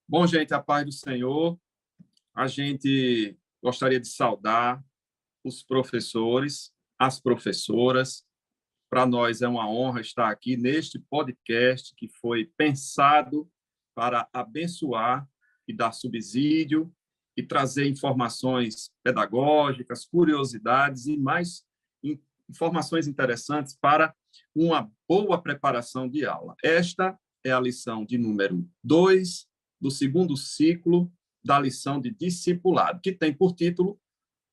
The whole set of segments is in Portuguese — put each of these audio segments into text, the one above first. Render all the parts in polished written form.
Bom, gente, a paz do Senhor. A gente gostaria de saudar os professores, as professoras. Para nós é uma honra estar aqui neste podcast que foi pensado para abençoar e dar subsídio e trazer informações pedagógicas, curiosidades e mais informações interessantes para uma boa preparação de aula. Esta é a lição de número 2 do segundo ciclo da lição de discipulado, que tem por título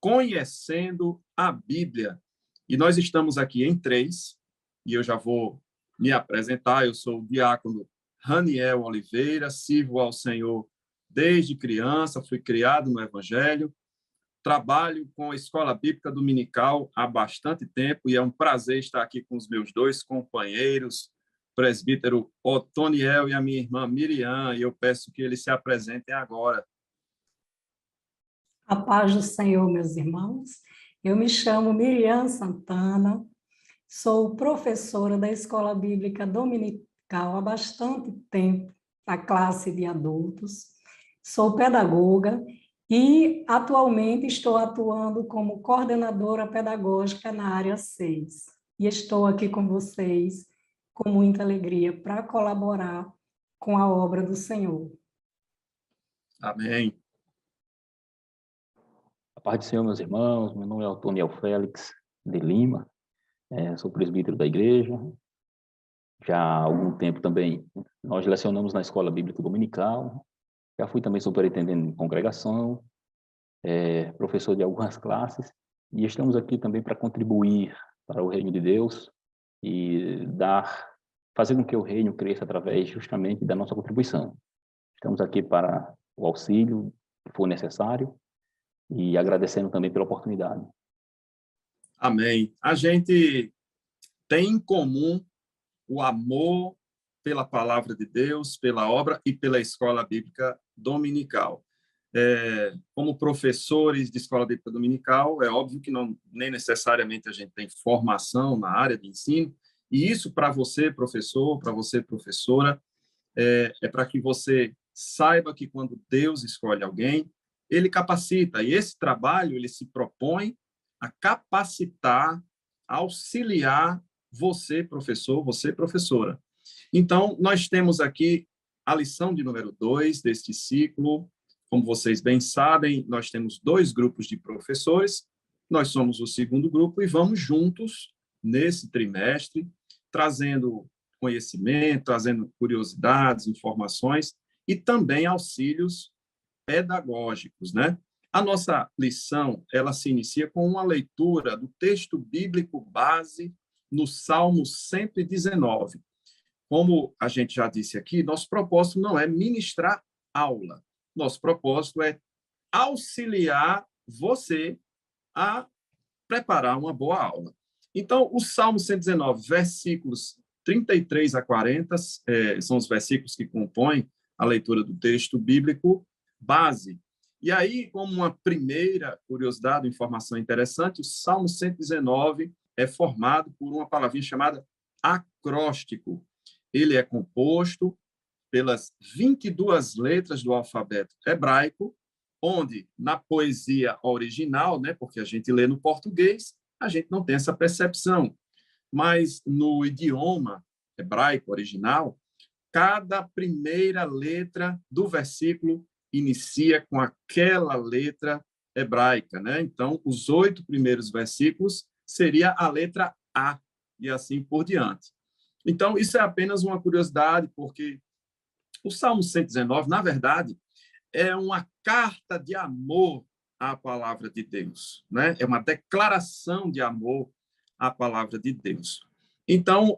Conhecendo a Bíblia. E nós estamos aqui em 3, e eu já vou me apresentar. Eu sou o diácono Raniel Oliveira, sirvo ao Senhor desde criança, fui criado no Evangelho, trabalho com a Escola Bíblica Dominical há bastante tempo, e é um prazer estar aqui com os meus dois companheiros, presbítero Otoniel e a minha irmã Miriam, e eu peço que eles se apresentem agora. A paz do Senhor, meus irmãos. Eu me chamo Miriam Santana, sou professora da Escola Bíblica Dominical há bastante tempo, da classe de adultos, sou pedagoga e atualmente estou atuando como coordenadora pedagógica na área 6. E estou aqui com vocês com muita alegria para colaborar com a obra do Senhor. Amém. A paz do Senhor, meus irmãos. Meu nome é Otoniel Félix de Lima, sou presbítero da igreja. Já há algum tempo também nós lecionamos na Escola Bíblica Dominical. Já fui também superintendente de congregação, professor de algumas classes, e estamos aqui também para contribuir para o reino de Deus e fazer com que o reino cresça através justamente da nossa contribuição. Estamos aqui para o auxílio que for necessário e agradecendo também pela oportunidade. Amém. A gente tem em comum o amor pela palavra de Deus, pela obra e pela Escola Bíblica Dominical. Como professores de Escola Bíblica Dominical, é óbvio que nem necessariamente a gente tem formação na área de ensino, e isso para você, professor, para você, professora, é para que você saiba que quando Deus escolhe alguém, ele capacita, e esse trabalho ele se propõe a capacitar, auxiliar você, professor, você, professora. Então, nós temos aqui a lição de número 2 deste ciclo. Como vocês bem sabem, nós temos 2 grupos de professores, nós somos o segundo grupo e vamos juntos, nesse trimestre, trazendo conhecimento, trazendo curiosidades, informações e também auxílios pedagógicos, né? A nossa lição, ela se inicia com uma leitura do texto bíblico base no Salmo 119. Como a gente já disse aqui, nosso propósito não é ministrar aula. Nosso propósito é auxiliar você a preparar uma boa aula. Então, o Salmo 119, versículos 33 a 40, são os versículos que compõem a leitura do texto bíblico base. E aí, como uma primeira curiosidade, informação interessante, o Salmo 119 é formado por uma palavrinha chamada acróstico. Ele é composto pelas 22 letras do alfabeto hebraico, onde, na poesia original, né, porque a gente lê no português, a gente não tem essa percepção, mas no idioma hebraico original, cada primeira letra do versículo inicia com aquela letra hebraica, né? Então, os 8 primeiros versículos seria a letra A, e assim por diante. Então, isso é apenas uma curiosidade, porque o Salmo 119, na verdade, é uma carta de amor à palavra de Deus, né? É uma declaração de amor à palavra de Deus. Então,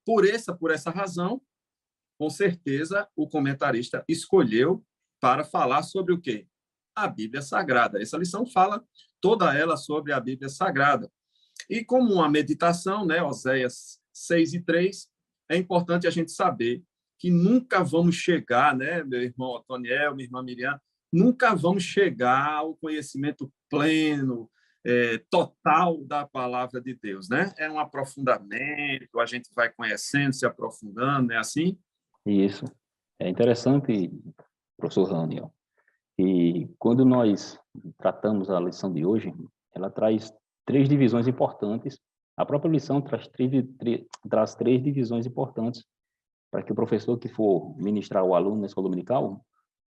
por essa razão, com certeza, o comentarista escolheu para falar sobre o quê? A Bíblia Sagrada. Essa lição fala toda ela sobre a Bíblia Sagrada. E como uma meditação, né, Oséias 6:3, é importante a gente saber que nunca vamos chegar, né, meu irmão Otoniel, minha irmã Miriam, nunca vamos chegar ao conhecimento pleno, total da palavra de Deus, né? É um aprofundamento, a gente vai conhecendo, se aprofundando, é assim? Isso. É interessante professor Raniel. E quando nós tratamos a lição de hoje, ela traz 3 divisões importantes. A própria lição traz três divisões importantes para que o professor que for ministrar o aluno na escola dominical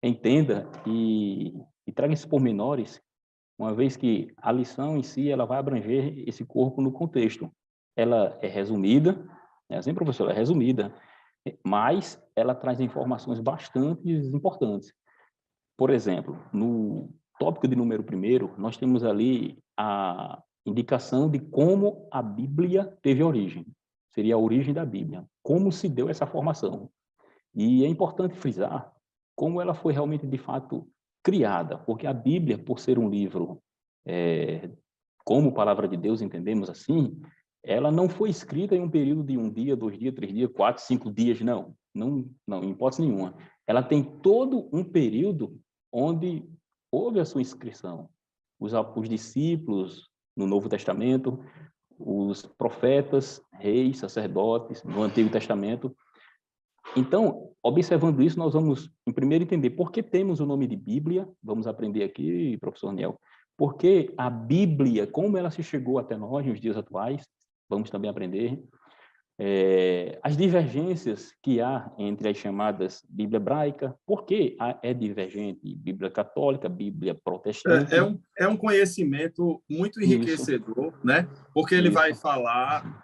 entenda e traga esses pormenores, uma vez que a lição em si ela vai abranger esse corpo no contexto. Ela é resumida, é assim, professor, ela é resumida, mas ela traz informações bastante importantes. Por exemplo, no tópico de número 1, nós temos ali a indicação de como a Bíblia teve origem. Seria a origem da Bíblia. Como se deu essa formação. E é importante frisar como ela foi realmente, de fato, criada. Porque a Bíblia, por ser um livro, como palavra de Deus, entendemos assim, ela não foi escrita em um período de 1 dia, 2 dias, 3 dias, 4, 5 dias, não, em hipótese nenhuma. Ela tem todo um período onde houve a sua inscrição. Os discípulos no Novo Testamento, os profetas, reis, sacerdotes no Antigo Testamento. Então, observando isso, nós vamos, em primeiro, entender por que temos o nome de Bíblia. Vamos aprender aqui, professor Niel, porque a Bíblia, como ela se chegou até nós nos dias atuais, vamos também aprender. As divergências que há entre as chamadas Bíblia hebraica, por que é divergente? Bíblia católica, Bíblia protestante. É um conhecimento muito enriquecedor, isso, né? Porque ele vai falar...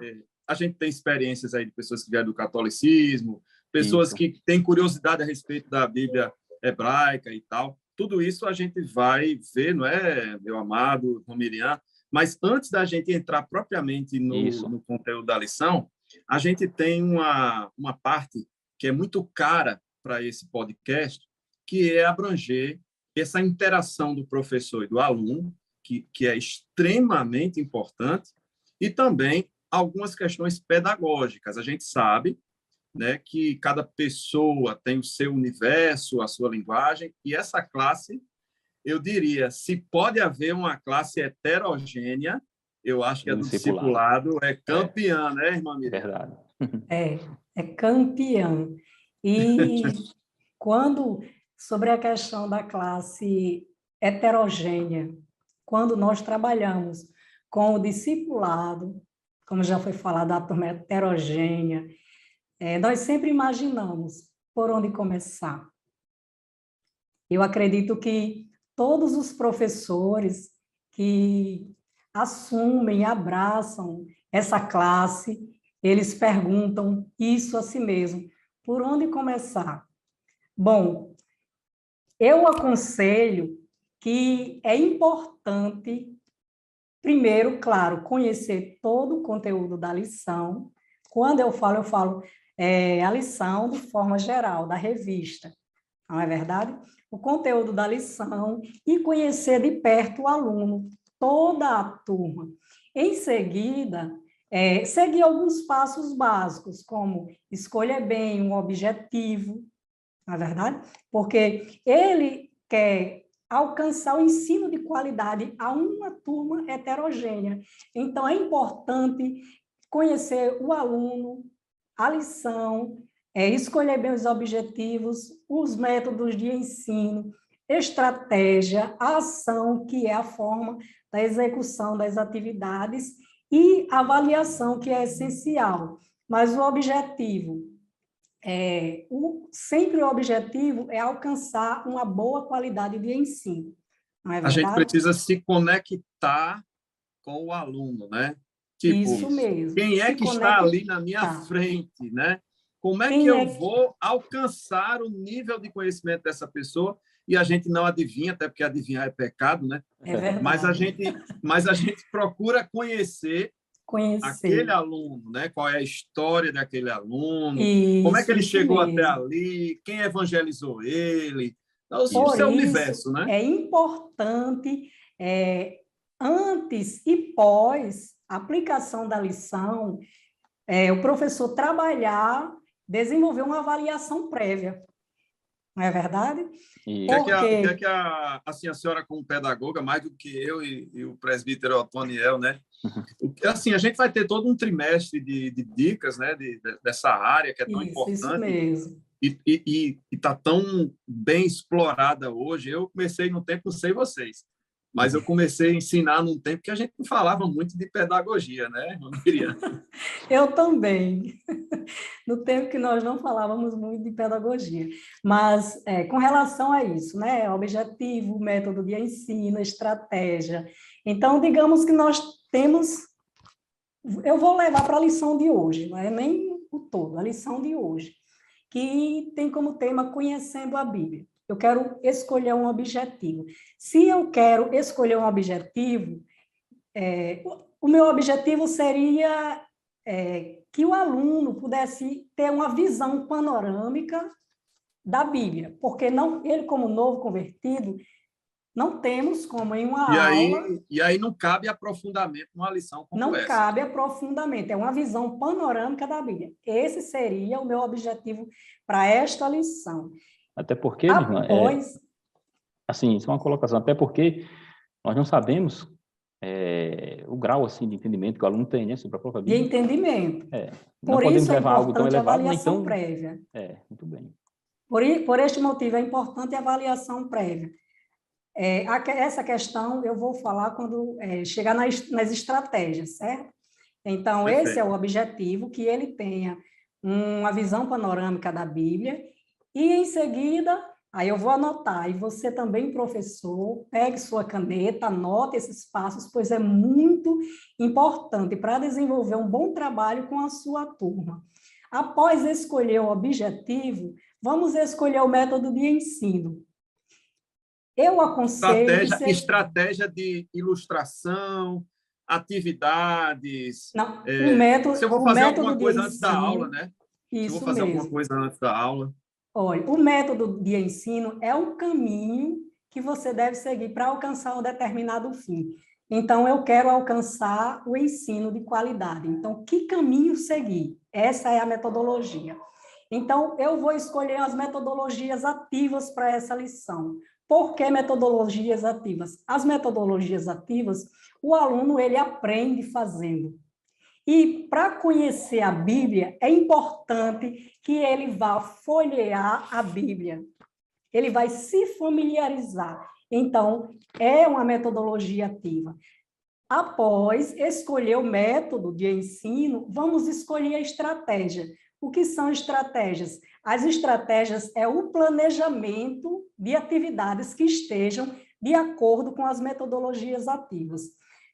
a gente tem experiências aí de pessoas que vieram do catolicismo, pessoas que têm curiosidade a respeito da Bíblia hebraica e tal. Tudo isso a gente vai ver, não é, meu amado Romirian? Mas antes da gente entrar propriamente no conteúdo da lição, a gente tem uma parte que é muito cara para esse podcast, que é abranger essa interação do professor e do aluno, que é extremamente importante, e também algumas questões pedagógicas. A gente sabe, né, que cada pessoa tem o seu universo, a sua linguagem, e essa classe, eu diria, se pode haver uma classe heterogênea, eu acho que a do discipulado é campeã, né, irmã Miriam? Verdade. É campeã. E sobre a questão da classe heterogênea, quando nós trabalhamos com o discipulado, como já foi falado, a turma heterogênea, nós sempre imaginamos por onde começar. Eu acredito que todos os professores que assumem, abraçam essa classe, eles perguntam isso a si mesmo, por onde começar? Bom, eu aconselho que é importante, primeiro, claro, conhecer todo o conteúdo da lição. Quando eu falo a lição de forma geral, da revista, não é verdade? O conteúdo da lição e conhecer de perto o aluno, toda a turma. Em seguida, seguir alguns passos básicos, como escolher bem um objetivo, não é verdade? Porque ele quer alcançar o ensino de qualidade a uma turma heterogênea. Então, é importante conhecer o aluno, a lição, escolher bem os objetivos, os métodos de ensino, estratégia, a ação, que é a forma da execução das atividades, e avaliação, que é essencial. Mas o objetivo, sempre o objetivo é alcançar uma boa qualidade de ensino. Não é verdade? A gente precisa se conectar com o aluno, né? Tipo, isso mesmo. Quem é que está ali na minha frente, né? Como é que eu vou alcançar o nível de conhecimento dessa pessoa? E a gente não adivinha, até porque adivinhar é pecado, né? É verdade. Mas a gente procura conhecer aquele aluno, né? Qual é a história daquele aluno? Como é que ele chegou até ali? Quem evangelizou ele? Então, isso é o universo, né? É importante, antes e pós aplicação da lição, o professor trabalhar, desenvolver uma avaliação prévia. Não é verdade? O que é que a senhora, como pedagoga, mais do que eu e o presbítero Otoniel, né? Assim, a gente vai ter todo um trimestre de dicas, né? Dessa área que é tão importante. Isso mesmo. e está tão bem explorada hoje. Eu comecei num tempo, não sei vocês, mas eu comecei a ensinar num tempo que a gente não falava muito de pedagogia, né, Miriam? Eu também, no tempo que nós não falávamos muito de pedagogia. Mas, com relação a isso, né, objetivo, método de ensino, estratégia. Então, digamos que nós temos... Eu vou levar para a lição de hoje, não é nem o todo, a lição de hoje, que tem como tema Conhecendo a Bíblia. Eu quero escolher um objetivo. Se eu quero escolher um objetivo, o meu objetivo seria que o aluno pudesse ter uma visão panorâmica da Bíblia, porque não, ele, como novo convertido, não temos como em uma aula... E aí não cabe aprofundamento numa lição como Não essa. cabe aprofundamento, é uma visão panorâmica da Bíblia. Esse seria o meu objetivo para esta lição. Até porque, minha irmã, Após... assim, isso é uma colocação, até porque nós não sabemos o grau assim de entendimento que o aluno tem, né, sobre a própria De Bíblia. entendimento. Não Por podemos isso é levar algo tão importante a elevado, avaliação então... prévia. Muito bem. Por este motivo é importante a avaliação prévia. Essa questão eu vou falar quando chegar nas estratégias, certo? Então, Perfeito. esse é o objetivo, que ele tenha uma visão panorâmica da Bíblia, e em seguida, aí eu vou anotar, e você também, professor, pegue sua caneta, anote esses passos, pois é muito importante para desenvolver um bom trabalho com a sua turma. Após escolher o objetivo, vamos escolher o método de ensino. Eu aconselho... Estratégia de ilustração, atividades. Não, o método, se eu vou o fazer método alguma de coisa antes da ensino, aula, né? Se eu vou isso fazer alguma mesmo. coisa antes da aula. Olha, o método de ensino é um caminho que você deve seguir para alcançar um determinado fim. Então, eu quero alcançar o ensino de qualidade. Então, que caminho seguir? Essa é a metodologia. Então, eu vou escolher as metodologias ativas para essa lição. Por que metodologias ativas? As metodologias ativas, o aluno ele aprende fazendo. E para conhecer a Bíblia, é importante que ele vá folhear a Bíblia. Ele vai se familiarizar. Então, é uma metodologia ativa. Após escolher o método de ensino, vamos escolher a estratégia. O que são estratégias? As estratégias é o planejamento de atividades que estejam de acordo com as metodologias ativas.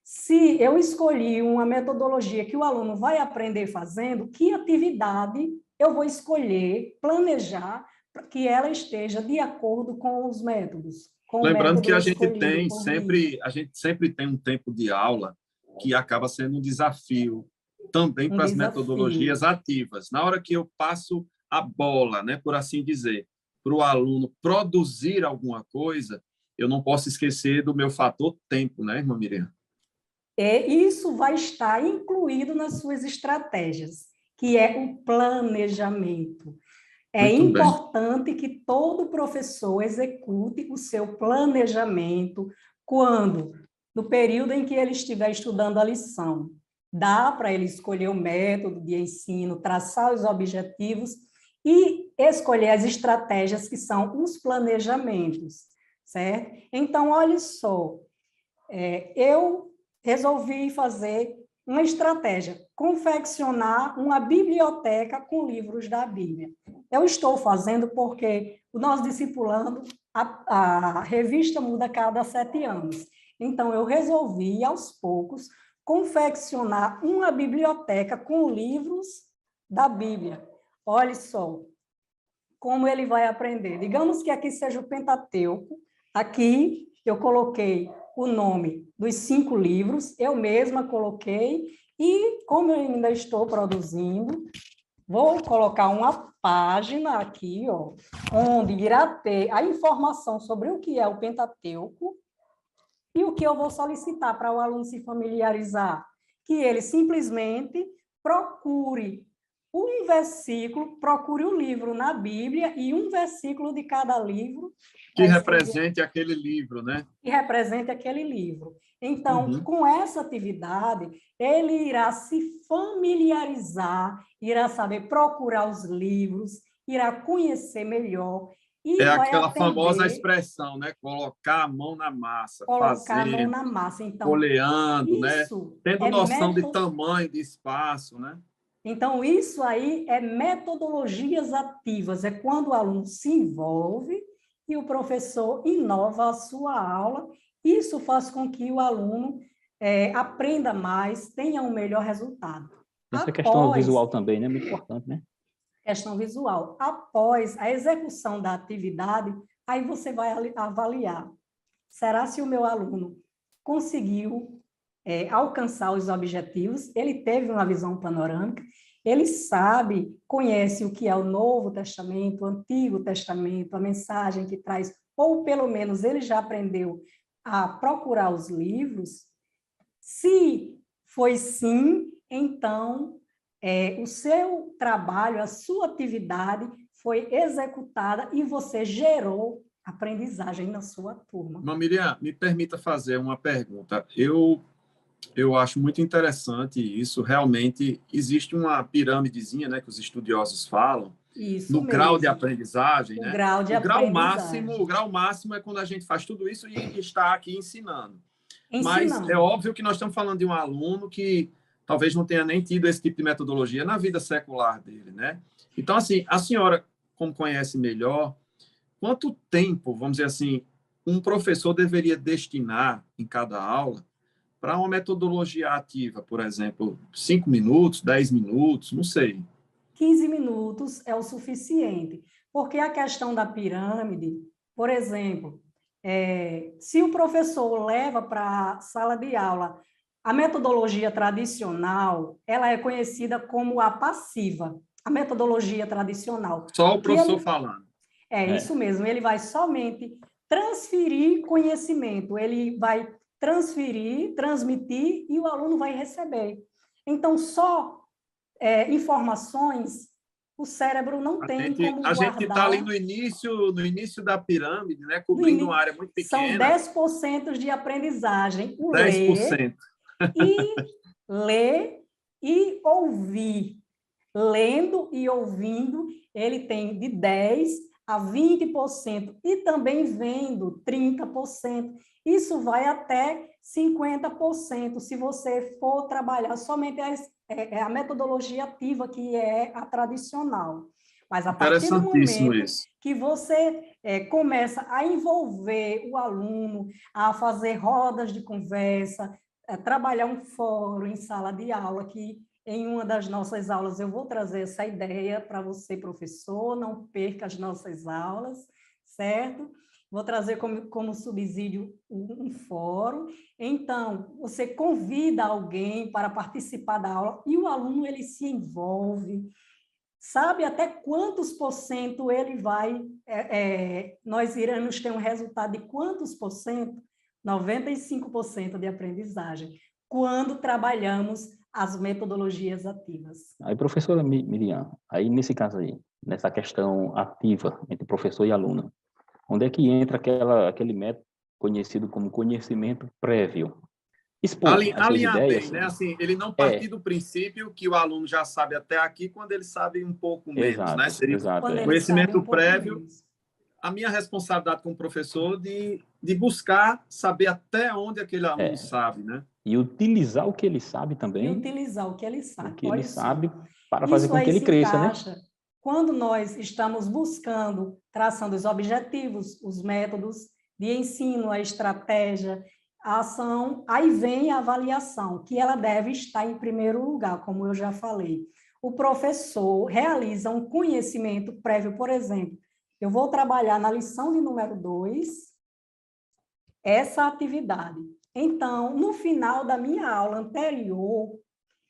Se eu escolhi uma metodologia que o aluno vai aprender fazendo, que atividade eu vou escolher, planejar, para que ela esteja de acordo com os métodos? Lembrando que a gente sempre tem um tempo de aula que acaba sendo um desafio também para as metodologias ativas. Na hora que eu passo a bola, né, por assim dizer, para o aluno produzir alguma coisa, eu não posso esquecer do meu fator tempo, né, irmã Miriam? Isso vai estar incluído nas suas estratégias, que é o planejamento. É importante que todo professor execute o seu planejamento quando, no período em que ele estiver estudando a lição. Dá para ele escolher o método de ensino, traçar os objetivos e escolher as estratégias que são os planejamentos, certo? Então, olha só, eu resolvi fazer uma estratégia, confeccionar uma biblioteca com livros da Bíblia. Eu estou fazendo porque o nosso discipulando, a revista muda a cada 7 anos. Então, eu resolvi, aos poucos, confeccionar uma biblioteca com livros da Bíblia. Olha só como ele vai aprender. Digamos que aqui seja o Pentateuco. Aqui eu coloquei o nome dos 5 livros, eu mesma coloquei, e como eu ainda estou produzindo, vou colocar uma página aqui, ó, onde irá ter a informação sobre o que é o Pentateuco e o que eu vou solicitar para o aluno se familiarizar. Que ele simplesmente procure um versículo, procure um livro na Bíblia e um versículo de cada livro. Que represente aquele livro, né? Que represente aquele livro. Então, com essa atividade, ele irá se familiarizar, irá saber procurar os livros irá conhecer melhor e É vai aquela famosa aprender expressão, né? Colocar a mão na massa, colocar a mão fazendo, na massa. Então, folheando, né? isso Tendo é noção de método. tamanho, de espaço, né? Então, isso aí é metodologias ativas, é quando o aluno se envolve e o professor inova a sua aula. Isso faz com que o aluno aprenda mais, tenha um melhor resultado. Essa questão Após visual também, né? Muito importante, né? questão visual, após a execução da atividade, aí você vai avaliar. Será se o meu aluno conseguiu alcançar os objetivos? Ele teve uma visão panorâmica? Ele sabe, conhece o que é o Novo Testamento, o Antigo Testamento, a mensagem que traz, ou pelo menos ele já aprendeu a procurar os livros? Se foi sim, então o seu trabalho, a sua atividade foi executada e você gerou aprendizagem na sua turma. Miriam, me permita fazer uma pergunta. Eu acho muito interessante isso. Realmente existe uma pirâmidezinha, né, que os estudiosos falam, Isso no grau de mesmo, aprendizagem, o né? grau de aprendizagem. O grau máximo é quando a gente faz tudo isso e está aqui ensinando. Mas é Ensinando. óbvio que nós estamos falando de um aluno que talvez não tenha nem tido esse tipo de metodologia na vida secular dele, né? Então, assim, a senhora, como conhece melhor, quanto tempo, vamos dizer assim, um professor deveria destinar em cada aula para uma metodologia ativa, por exemplo, 5 minutos, 10 minutos, não sei. 15 minutos é o suficiente, porque a questão da pirâmide, por exemplo, se o professor leva para a sala de aula a metodologia tradicional, ela é conhecida como a passiva, a metodologia tradicional, Só o que professor ele falando. isso mesmo, ele vai somente transferir conhecimento, ele vai transferir, transmitir e o aluno vai receber. Então, só informações o cérebro não tem como A gente está ali guardar. no início da pirâmide, né, cobrindo uma área muito São pequena, 10% de aprendizagem, o ler 10%. e ler e ouvir. Lendo e ouvindo, ele tem de 10 a 20% e também vendo 30%. Isso vai até 50% se você for trabalhar somente a metodologia ativa, que é a tradicional. Mas a partir do Interessantíssimo momento isso. que você começa a envolver o aluno, a fazer rodas de conversa, trabalhar um fórum em sala de aula, que em uma das nossas aulas eu vou trazer essa ideia para você, professor, não perca as nossas aulas, certo? Vou trazer como subsídio um fórum. Então, você convida alguém para participar da aula e o aluno ele se envolve, sabe até quantos por cento ele vai, nós iremos ter um resultado de quantos por cento? 95% de aprendizagem, quando trabalhamos as metodologias ativas. Aí, professora Miriam, aí nesse caso aí, nessa questão ativa entre professor e aluno, onde é que entra aquele método conhecido como conhecimento prévio? Expor as suas Alinhar bem, ideias. né? Assim, ele não partir É, do princípio que o aluno já sabe até aqui quando ele sabe um pouco menos, né? exato, Seria exato, Quando é. ele sabe conhecimento um pouco prévio. menos. A minha responsabilidade como professor de buscar saber até onde aquele aluno É. sabe, né? E utilizar o que ele sabe E também, utilizar o que ele o sabe. que ele Olha só, sabe, para fazer isso com que aí ele se cresça, né? encaixa quando nós estamos buscando, traçando os objetivos, os métodos de ensino, a estratégia, a ação, aí vem a avaliação, que ela deve estar em primeiro lugar, como eu já falei. O professor realiza um conhecimento prévio, por exemplo, eu vou trabalhar na lição de número 2, essa atividade. Então, no final da minha aula anterior,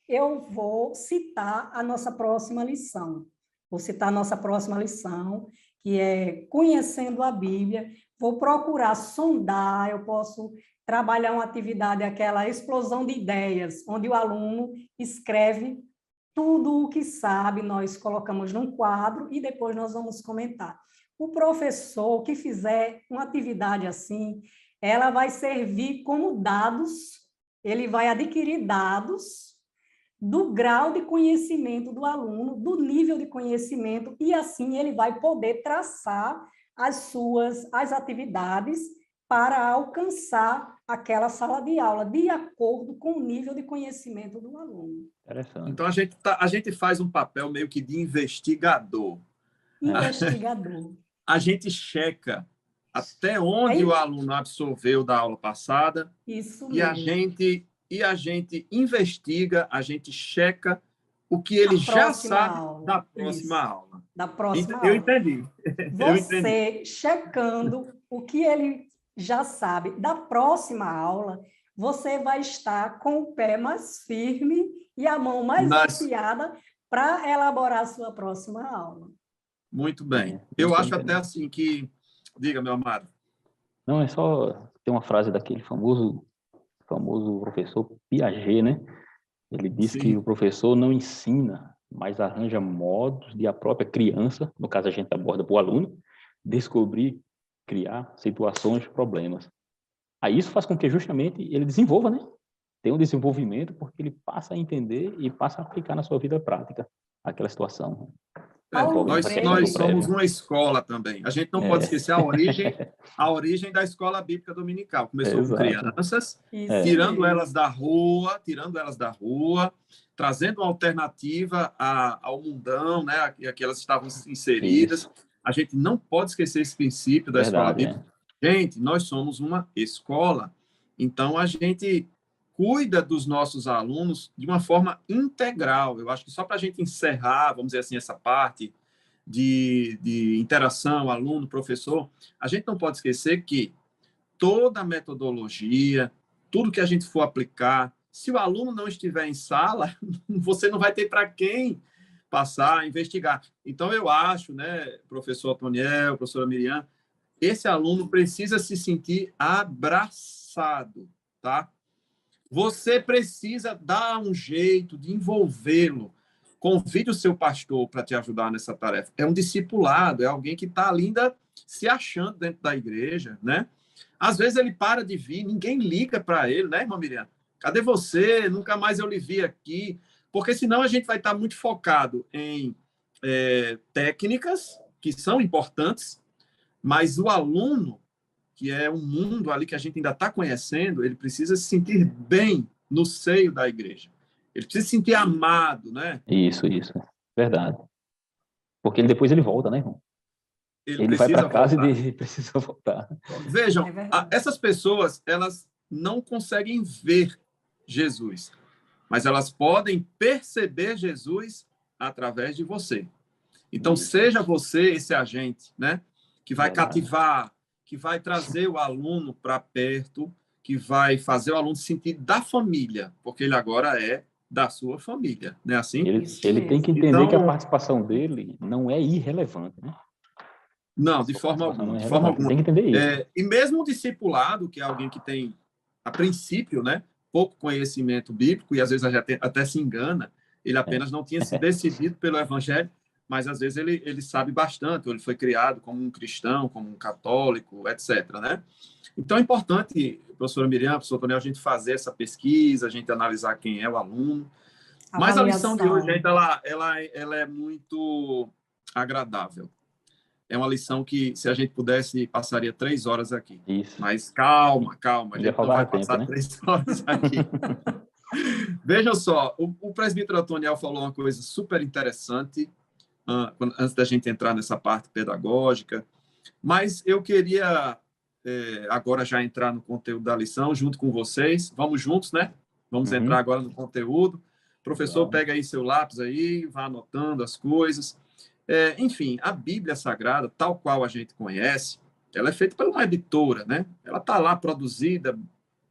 eu vou citar a nossa próxima lição. Vou citar a nossa próxima lição, que é Conhecendo a Bíblia. Vou procurar sondar, eu posso trabalhar uma atividade, aquela explosão de ideias, onde o aluno escreve tudo o que sabe, nós colocamos num quadro e depois nós vamos comentar. O professor que fizer uma atividade assim, ela vai servir como dados, ele vai adquirir dados do grau de conhecimento do aluno, do nível de conhecimento, e assim ele vai poder traçar as atividades para alcançar aquela sala de aula, de acordo com o nível de conhecimento do aluno. Interessante. Então, a gente faz um papel meio que de investigador. Investigador. A gente checa até onde o aluno absorveu da aula passada. Isso e a mesmo. gente investiga, a gente checa o que ele já sabe da próxima aula. Da próxima Eu aula. entendi. Você checando o que ele já sabe da próxima aula, você vai estar com o pé mais firme e a mão mais afiada para elaborar a sua próxima aula. Muito bem. Eu acho até assim que... Diga, meu amado. Não, é só... Tem uma frase daquele famoso professor Piaget, né? Ele diz que o professor não ensina, mas arranja modos de a própria criança, no caso a gente aborda para o aluno, descobrir, criar situações, problemas. Aí isso faz com que justamente ele desenvolva, né? Tem um desenvolvimento porque ele passa a entender e passa a aplicar na sua vida prática aquela situação. Nós somos uma escola também. A gente não pode esquecer a origem da escola bíblica dominical. Começou com crianças, tirando elas da rua, trazendo uma alternativa ao mundão, né, a que elas estavam inseridas. Isso. A gente não pode esquecer esse princípio da escola bíblica. Gente, nós somos uma escola, então a gente cuida dos nossos alunos de uma forma integral. Eu acho que só para a gente encerrar, vamos dizer assim, essa parte de interação aluno-professor, a gente não pode esquecer que toda a metodologia, tudo que a gente for aplicar, se o aluno não estiver em sala, você não vai ter para quem passar, investigar. Então, eu acho, né, professor Otoniel, professora Miriam, esse aluno precisa se sentir abraçado, tá? Você precisa dar um jeito de envolvê-lo. Convide o seu pastor para te ajudar nessa tarefa. É um discipulado, é alguém que está ainda se achando dentro da igreja, né? Às vezes ele para de vir, ninguém liga para ele, né, irmã Miriam? Cadê você? Nunca mais eu lhe vi aqui. Porque senão a gente vai estar muito focado em técnicas, que são importantes, mas o aluno, que é um mundo ali que a gente ainda está conhecendo, ele precisa se sentir bem no seio da igreja. Ele precisa se sentir amado, né? Isso. Verdade. Porque depois ele volta, né, irmão? Ele vai para casa e precisa voltar. Vejam, essas pessoas, elas não conseguem ver Jesus, mas elas podem perceber Jesus através de você. Então, seja você esse agente, né? Que vai cativar, que vai trazer o aluno para perto, que vai fazer o aluno se sentir da família, porque ele agora é da sua família, não é assim? Ele tem que entender que a participação dele não é irrelevante, né? Não, de forma alguma. De forma alguma. Tem que entender isso. E mesmo o discipulado, que é alguém que tem, a princípio, né, pouco conhecimento bíblico, e às vezes até se engana, ele apenas não tinha se decidido pelo evangelho, mas às vezes ele sabe bastante, ou ele foi criado como um cristão, como um católico, etc., né? Então é importante, professora Miriam, professor Tonel, a gente fazer essa pesquisa, a gente analisar quem é o aluno. Mas a lição de hoje, gente, ela é muito agradável. É uma lição que, se a gente pudesse, passaria 3 horas aqui. Isso. Mas calma, a gente não vai passar tempo, né? 3 horas aqui. Vejam só, o presbítero Otoniel falou uma coisa super interessante, antes da gente entrar nessa parte pedagógica, mas eu queria agora já entrar no conteúdo da lição junto com vocês. Vamos juntos, né? Vamos entrar agora no conteúdo. Professor, pega aí seu lápis aí, vá anotando as coisas. Enfim, a Bíblia Sagrada, tal qual a gente conhece, ela é feita por uma editora, né? Ela está lá produzida,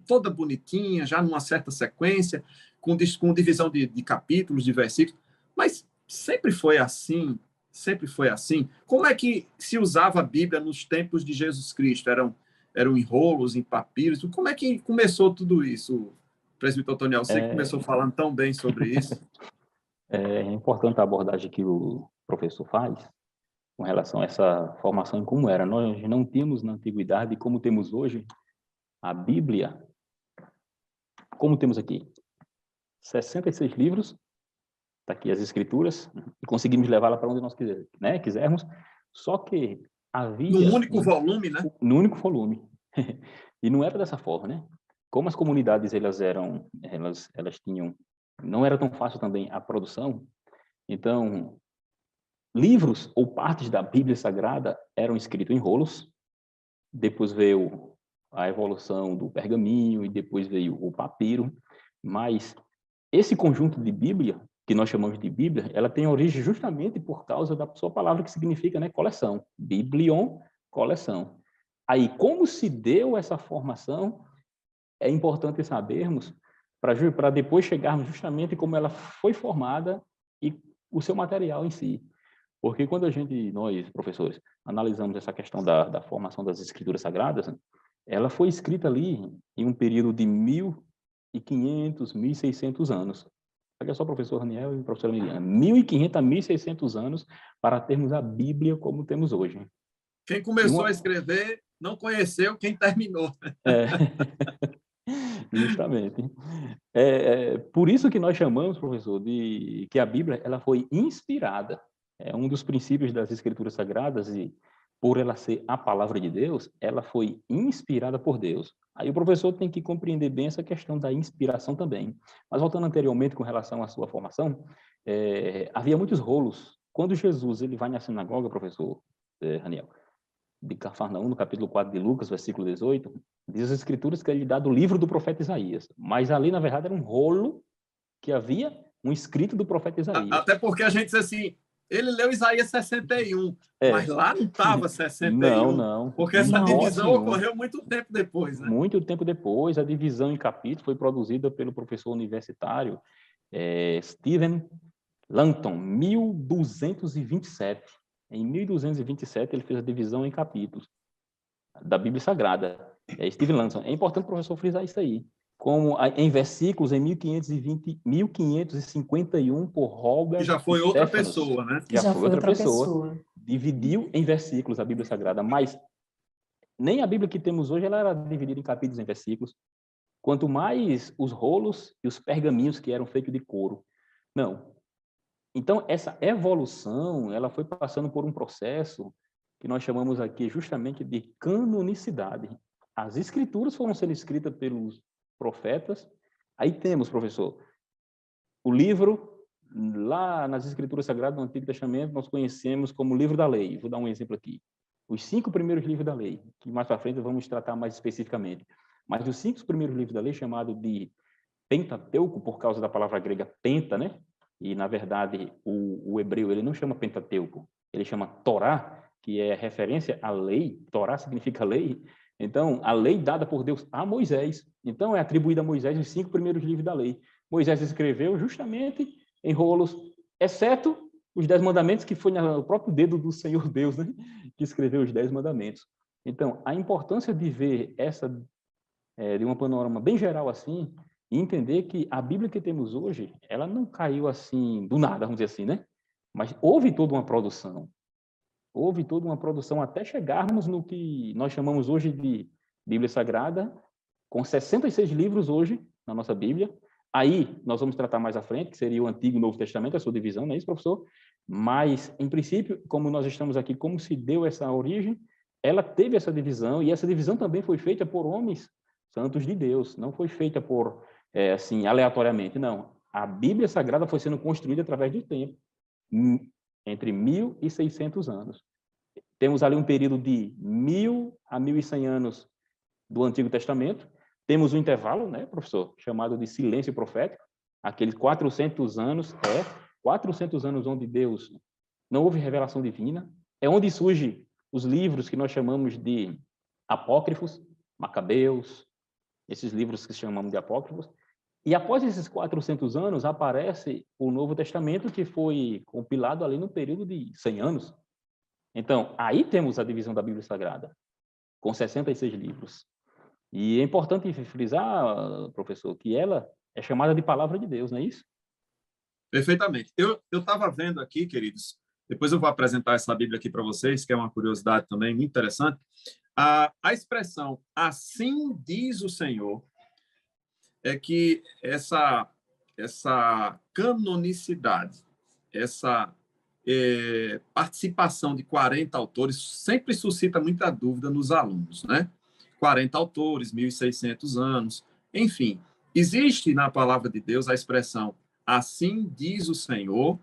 toda bonitinha, já numa certa sequência, com divisão de capítulos, de versículos, mas sempre foi assim. Como é que se usava a Bíblia nos tempos de Jesus Cristo? Eram enrolos em papiros? Como é que começou tudo isso, presbítero Otoniel? Você que começou falando tão bem sobre isso. É importante a abordagem que o professor faz com relação a essa formação em como era. Nós não tínhamos na antiguidade, como temos hoje, a Bíblia, como temos aqui, 66 livros, está aqui as escrituras, e conseguimos levá-la para onde nós quisermos, só que havia... Num único volume, né? No único volume. E não era dessa forma, né? Como as comunidades, elas tinham... Não era tão fácil também a produção, então, livros ou partes da Bíblia Sagrada eram escritos em rolos, depois veio a evolução do pergaminho e depois veio o papiro, mas esse conjunto de Bíblia, que nós chamamos de Bíblia, ela tem origem justamente por causa da sua palavra que significa, né, coleção. Biblion, coleção. Aí, como se deu essa formação, é importante sabermos para depois chegarmos justamente como ela foi formada e o seu material em si. Porque quando nós, professores, analisamos essa questão da formação das escrituras sagradas, ela foi escrita ali em um período de 1.500, 1.600 anos. Olha só, professor Raniel e professora Miriam, 1.500 a 1.600 anos para termos a Bíblia como temos hoje. Quem começou a escrever não conheceu quem terminou. Justamente. Por isso que nós chamamos, professor, de que a Bíblia ela foi inspirada. É um dos princípios das Escrituras Sagradas e por ela ser a palavra de Deus, ela foi inspirada por Deus. Aí o professor tem que compreender bem essa questão da inspiração também. Mas voltando anteriormente com relação à sua formação, havia muitos rolos. Quando Jesus ele vai na sinagoga, professor Raniel, de Cafarnaum, no capítulo 4 de Lucas, versículo 18, diz as Escrituras que ele dá do livro do profeta Isaías. Mas ali, na verdade, era um rolo que havia um escrito do profeta Isaías. Até porque a gente diz assim, ele leu Isaías 61, mas lá não estava 61. Não. Porque essa divisão ocorreu muito tempo depois, né? Muito tempo depois, a divisão em capítulos foi produzida pelo professor universitário Stephen Langton, 1227. Em 1227, ele fez a divisão em capítulos da Bíblia Sagrada. Stephen Langton. É importante o professor frisar isso aí. Como em versículos em 1551 por Robert E já foi outra Stephanus. pessoa, né? Já foi outra pessoa. Dividiu em versículos a Bíblia Sagrada, mas nem a Bíblia que temos hoje ela era dividida em capítulos em versículos. Quanto mais os rolos e os pergaminhos que eram feitos de couro. Não. Então, essa evolução, ela foi passando por um processo que nós chamamos aqui justamente de canonicidade. As escrituras foram sendo escritas pelos profetas. Aí temos, professor, o livro, lá nas escrituras sagradas do Antigo Testamento, nós conhecemos como livro da lei. Vou dar um exemplo aqui. Os 5 primeiros livros da lei, que mais para frente vamos tratar mais especificamente. Mas os 5 primeiros livros da lei, chamado de Pentateuco, por causa da palavra grega penta, né? E, na verdade, o hebreu ele não chama Pentateuco, ele chama Torá, que é referência à lei. Torá significa lei. Então, a lei dada por Deus a Moisés. Então, é atribuída a Moisés os 5 primeiros livros da lei. Moisés escreveu justamente em rolos, exceto os 10 mandamentos, que foi no próprio dedo do Senhor Deus, né? Que escreveu os 10 mandamentos. Então, a importância de ver essa, de uma panorama bem geral assim, e entender que a Bíblia que temos hoje, ela não caiu assim do nada, vamos dizer assim, né? Mas houve toda uma produção. Houve toda uma produção até chegarmos no que nós chamamos hoje de Bíblia Sagrada, com 66 livros hoje na nossa Bíblia. Aí nós vamos tratar mais à frente, que seria o Antigo e o Novo Testamento, a sua divisão, não é isso, professor? Mas, em princípio, como nós estamos aqui, como se deu essa origem, ela teve essa divisão, e essa divisão também foi feita por homens santos de Deus, não foi feita por assim, aleatoriamente, não. A Bíblia Sagrada foi sendo construída através do tempo, entre 1.600 anos. Temos ali um período de 1.000 a 1.100 anos do Antigo Testamento. Temos um intervalo, né, professor, chamado de silêncio profético, aqueles 400 anos, 400 anos onde Deus não houve revelação divina, é onde surgem os livros que nós chamamos de apócrifos, Macabeus, esses livros que chamamos de apócrifos. E após esses 400 anos, aparece o Novo Testamento, que foi compilado ali no período de 100 anos. Então, aí temos a divisão da Bíblia Sagrada, com 66 livros. E é importante frisar, professor, que ela é chamada de Palavra de Deus, não é isso? Perfeitamente. Eu estava vendo aqui, queridos, depois eu vou apresentar essa Bíblia aqui para vocês, que é uma curiosidade também muito interessante. A expressão "assim diz o Senhor" é que essa essa canonicidade, essa participação de 40 autores sempre suscita muita dúvida nos alunos, né? 40 autores, 1.600 anos, enfim. Existe na palavra de Deus a expressão assim diz o Senhor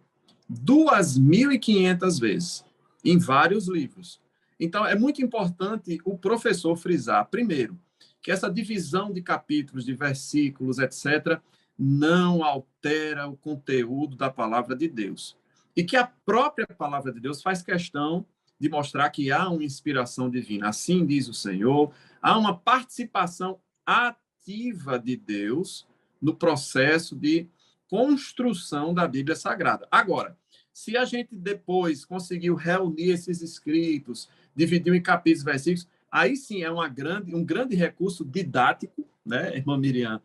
2.500 vezes, em vários livros. Então, é muito importante o professor frisar, primeiro, que essa divisão de capítulos, de versículos, etc., não altera o conteúdo da palavra de Deus. E que a própria palavra de Deus faz questão de mostrar que há uma inspiração divina. Assim diz o Senhor, há uma participação ativa de Deus no processo de construção da Bíblia Sagrada. Agora, se a gente depois conseguiu reunir esses escritos, dividiu em capítulos e versículos, aí sim é um grande recurso didático, né, irmã Miriam,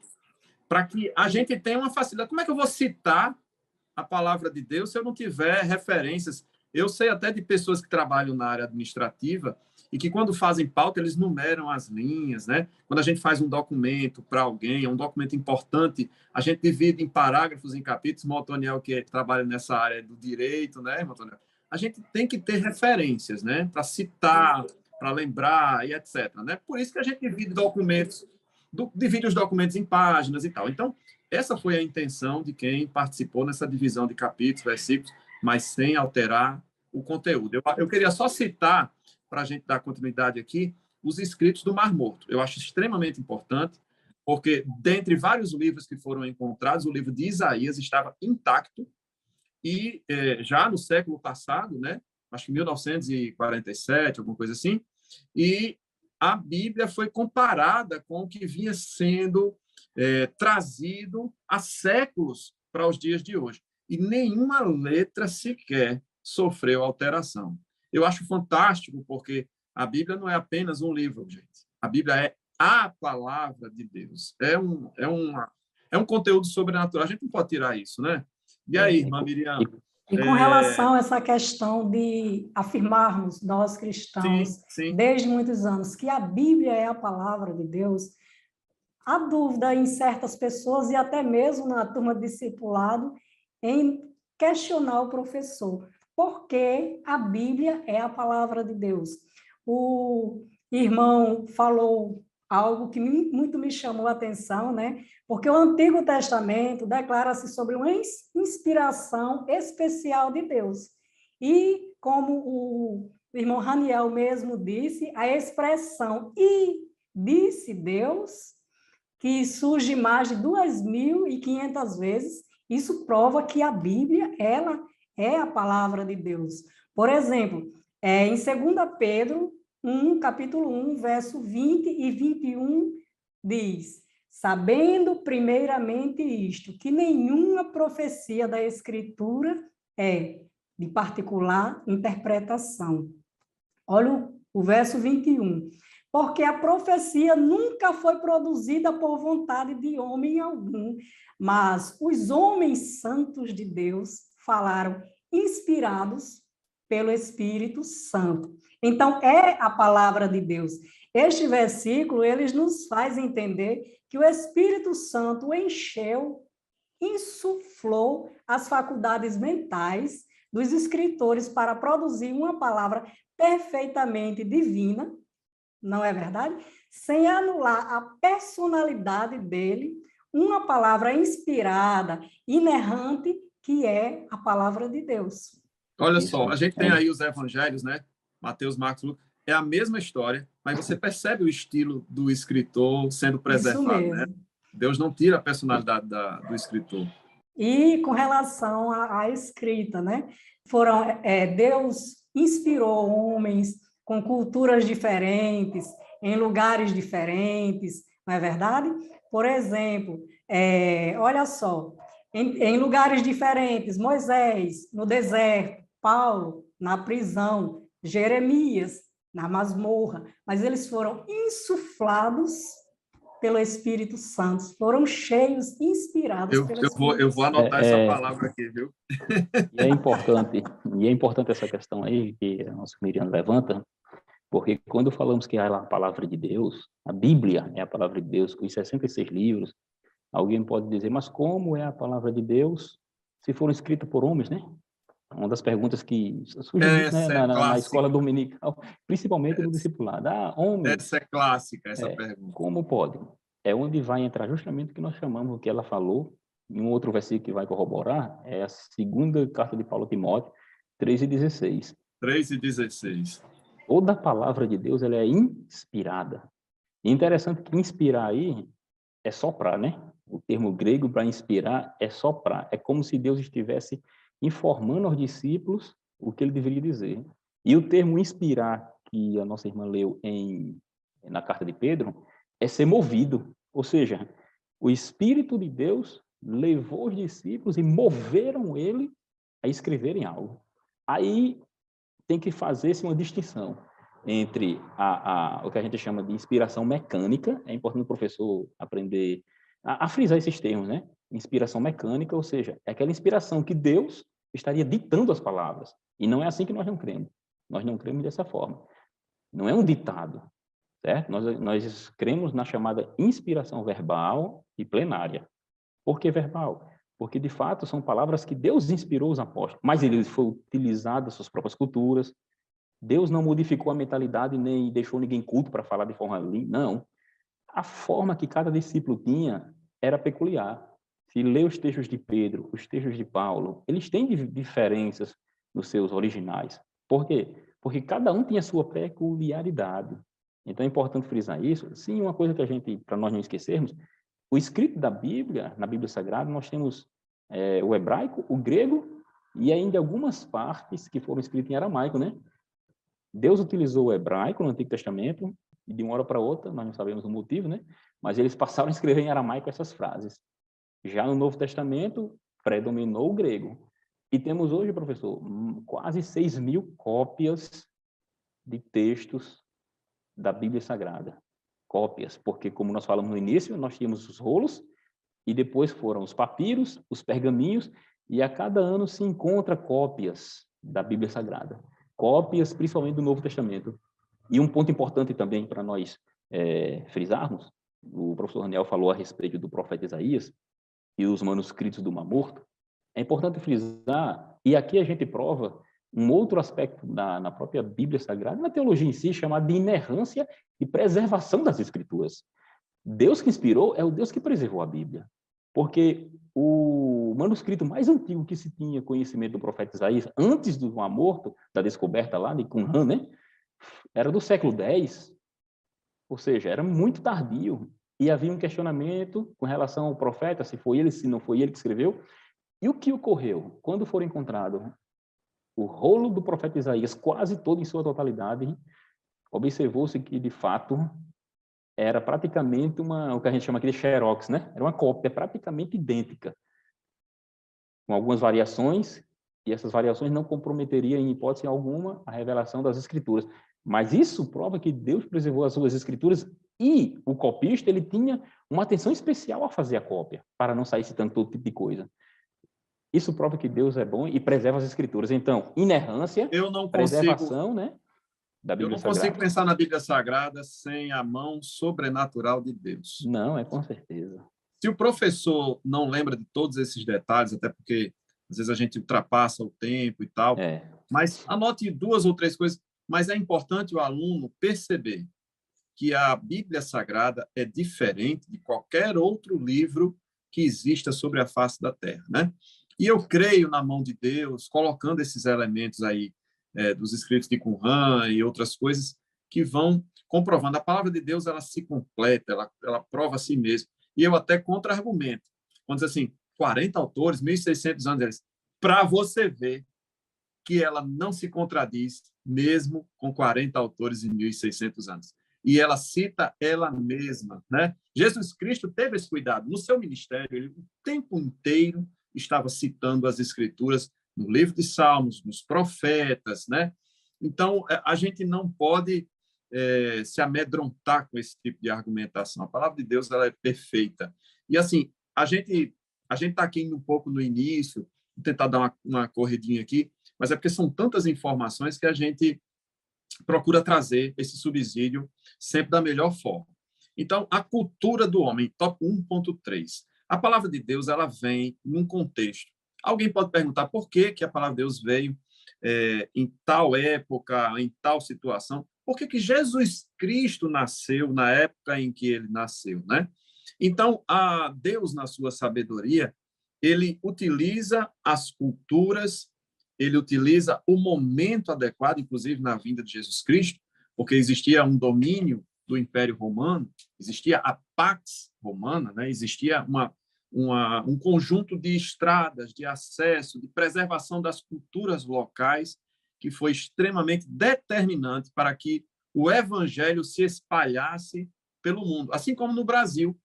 para que a gente tenha uma facilidade. Como é que eu vou citar a palavra de Deus se eu não tiver referências? Eu sei até de pessoas que trabalham na área administrativa e que, quando fazem pauta, eles numeram as linhas, né? Quando a gente faz um documento para alguém, é um documento importante, a gente divide em parágrafos, em capítulos. O Otoniel, que trabalha nessa área do direito, né, Otoniel? A gente tem que ter referências, né? Para citar, para lembrar e etc. Né? Por isso que a gente divide os documentos em páginas e tal. Então, essa foi a intenção de quem participou nessa divisão de capítulos, versículos, mas sem alterar o conteúdo. Eu queria só citar, para a gente dar continuidade aqui, os escritos do Mar Morto. Eu acho extremamente importante, porque, dentre vários livros que foram encontrados, o livro de Isaías estava intacto, e já no século passado, né, acho que 1947, alguma coisa assim, e a Bíblia foi comparada com o que vinha sendo trazido há séculos para os dias de hoje. E nenhuma letra sequer sofreu alteração. Eu acho fantástico, porque a Bíblia não é apenas um livro, gente. A Bíblia é a palavra de Deus. É um conteúdo sobrenatural. A gente não pode tirar isso, né? E aí, irmã Miriam? E com relação a essa questão de afirmarmos, nós cristãos, sim. desde muitos anos, que a Bíblia é a palavra de Deus, há dúvida em certas pessoas e até mesmo na turma de discipulado em questionar o professor. Por que a Bíblia é a palavra de Deus? O irmão falou algo que muito me chamou a atenção, né? Porque o Antigo Testamento declara-se sobre uma inspiração especial de Deus. E, como o irmão Raniel mesmo disse, a expressão "e disse Deus", que surge mais de 2.500 vezes, isso prova que a Bíblia, ela é a palavra de Deus. Por exemplo, em 2 Pedro 1, capítulo 1, verso 20 e 21, diz: sabendo primeiramente isto, que nenhuma profecia da Escritura é de particular interpretação. Olha o verso 21. Porque a profecia nunca foi produzida por vontade de homem algum, mas os homens santos de Deus falaram inspirados pelo Espírito Santo. Então, é a palavra de Deus. Este versículo, ele nos faz entender que o Espírito Santo encheu, insuflou as faculdades mentais dos escritores para produzir uma palavra perfeitamente divina, não é verdade? Sem anular a personalidade dele, uma palavra inspirada, inerrante, que é a palavra de Deus. Olha só, a gente tem aí os evangelhos, né? Mateus, Marcos, Lucas. É a mesma história, mas você percebe o estilo do escritor sendo preservado, né? Deus não tira a personalidade do escritor. E com relação à escrita, né? Deus inspirou homens com culturas diferentes, em lugares diferentes, não é verdade? Por exemplo, olha só, em lugares diferentes, Moisés no deserto, Paulo na prisão, Jeremias na masmorra, mas eles foram insuflados pelo Espírito Santo, foram cheios, inspirados pelo Espírito Santo. Eu vou anotar essa palavra aqui, viu? E é importante essa questão aí que a nossa Miriam levanta, porque quando falamos que é a palavra de Deus, a Bíblia é a palavra de Deus, com os 66 livros, Alguém pode dizer, mas como é a palavra de Deus se for escrita por homens, né? Uma das perguntas que surge muito, né, Essa é na escola clássica. dominical, principalmente no discipulado. Homens, Essa é clássica, essa pergunta. como pode? É onde vai entrar justamente o que nós chamamos, o que ela falou, em um outro versículo que vai corroborar, é a segunda carta de Paulo a Timóteo, 3:16. 3:16. Toda a palavra de Deus, ela é inspirada. E interessante que inspirar aí é soprar, né? O termo grego para inspirar é soprar. É como se Deus estivesse informando aos discípulos o que ele deveria dizer. E o termo inspirar, que a nossa irmã leu na carta de Pedro, é ser movido. Ou seja, o Espírito de Deus levou os discípulos e moveram ele a escreverem algo. Aí tem que fazer-se uma distinção entre o que a gente chama de inspiração mecânica. É importante o professor aprender a frisar esses termos, né? Inspiração mecânica, ou seja, é aquela inspiração que Deus estaria ditando as palavras. E não é assim que nós não cremos. Nós não cremos dessa forma. Não é um ditado, certo? Nós cremos na chamada inspiração verbal e plenária. Por que verbal? Porque, de fato, são palavras que Deus inspirou os apóstolos, mas ele foi utilizado as suas próprias culturas. Deus não modificou a mentalidade nem deixou ninguém culto para falar de forma limpa, não. A forma que cada discípulo tinha era peculiar. Se lê os textos de Pedro, os textos de Paulo, eles têm diferenças nos seus originais. Por quê? Porque cada um tinha a sua peculiaridade. Então é importante frisar isso. Sim, uma coisa que a gente, para nós não esquecermos, o escrito da Bíblia, na Bíblia Sagrada, nós temos o hebraico, o grego e ainda algumas partes que foram escritas em aramaico, né? Deus utilizou o hebraico no Antigo Testamento e de uma hora para outra, nós não sabemos o motivo, né? Mas eles passaram a escrever em aramaico essas frases. Já no Novo Testamento, predominou o grego. E temos hoje, professor, quase 6.000 cópias de textos da Bíblia Sagrada. Cópias, porque como nós falamos no início, nós tínhamos os rolos e depois foram os papiros, os pergaminhos, e a cada ano se encontra cópias da Bíblia Sagrada. Cópias, principalmente do Novo Testamento. E um ponto importante também para nós frisarmos, o professor Raniel falou a respeito do profeta Isaías e os manuscritos do Mar Morto. É importante frisar, e aqui a gente prova um outro aspecto na própria Bíblia Sagrada, na teologia em si, chamado de inerrância e preservação das Escrituras. Deus que inspirou é o Deus que preservou a Bíblia. Porque o manuscrito mais antigo que se tinha conhecimento do profeta Isaías, antes do Mar Morto, da descoberta lá de Qumran, né, era do século X, ou seja, era muito tardio. E havia um questionamento com relação ao profeta, se foi ele, se não foi ele que escreveu. E o que ocorreu? Quando for encontrado o rolo do profeta Isaías, quase todo em sua totalidade, observou-se que, de fato, era praticamente o que a gente chama aqui de xerox, né? Era uma cópia praticamente idêntica, com algumas variações, e essas variações não comprometeriam, em hipótese alguma, a revelação das Escrituras. Mas isso prova que Deus preservou as suas Escrituras e o copista, ele tinha uma atenção especial a fazer a cópia, para não sair citando todo tipo de coisa. Isso prova que Deus é bom e preserva as Escrituras. Então, inerrância, preservação, né, da Bíblia Sagrada. Eu não consigo pensar na Bíblia Sagrada sem a mão sobrenatural de Deus. Não, é com certeza. Se o professor não lembra de todos esses detalhes, até porque às vezes a gente ultrapassa o tempo e tal, mas anote 2 ou 3 coisas, mas é importante o aluno perceber que a Bíblia Sagrada é diferente de qualquer outro livro que exista sobre a face da Terra, né? E eu creio na mão de Deus, colocando esses elementos aí dos escritos de Qumran e outras coisas que vão comprovando. A palavra de Deus, ela se completa, ela prova a si mesma. E eu até contra-argumento. Quando diz assim, 40 autores, 1.600 anos, para você ver que ela não se contradiz, mesmo com 40 autores e 1.600 anos. E ela cita ela mesma, né? Jesus Cristo teve esse cuidado. No seu ministério, ele o tempo inteiro estava citando as Escrituras no livro de Salmos, nos profetas, né? Então, a gente não pode se amedrontar com esse tipo de argumentação. A palavra de Deus, ela é perfeita. E, assim, a gente está aqui um pouco no início, vou tentar dar uma corridinha aqui, mas é porque são tantas informações que a gente procura trazer esse subsídio sempre da melhor forma. Então, a cultura do homem, top 1.3. A palavra de Deus, ela vem num contexto. Alguém pode perguntar por que que a palavra de Deus veio em tal época, em tal situação. Por que que Jesus Cristo nasceu na época em que ele nasceu, né? Então, a Deus, na sua sabedoria, ele utiliza as culturas, ele utiliza o momento adequado, inclusive na vinda de Jesus Cristo, porque existia um domínio do Império Romano, existia a Pax Romana, né? Existia um conjunto de estradas, de acesso, de preservação das culturas locais, que foi extremamente determinante para que o evangelho se espalhasse pelo mundo. Assim como no Brasil,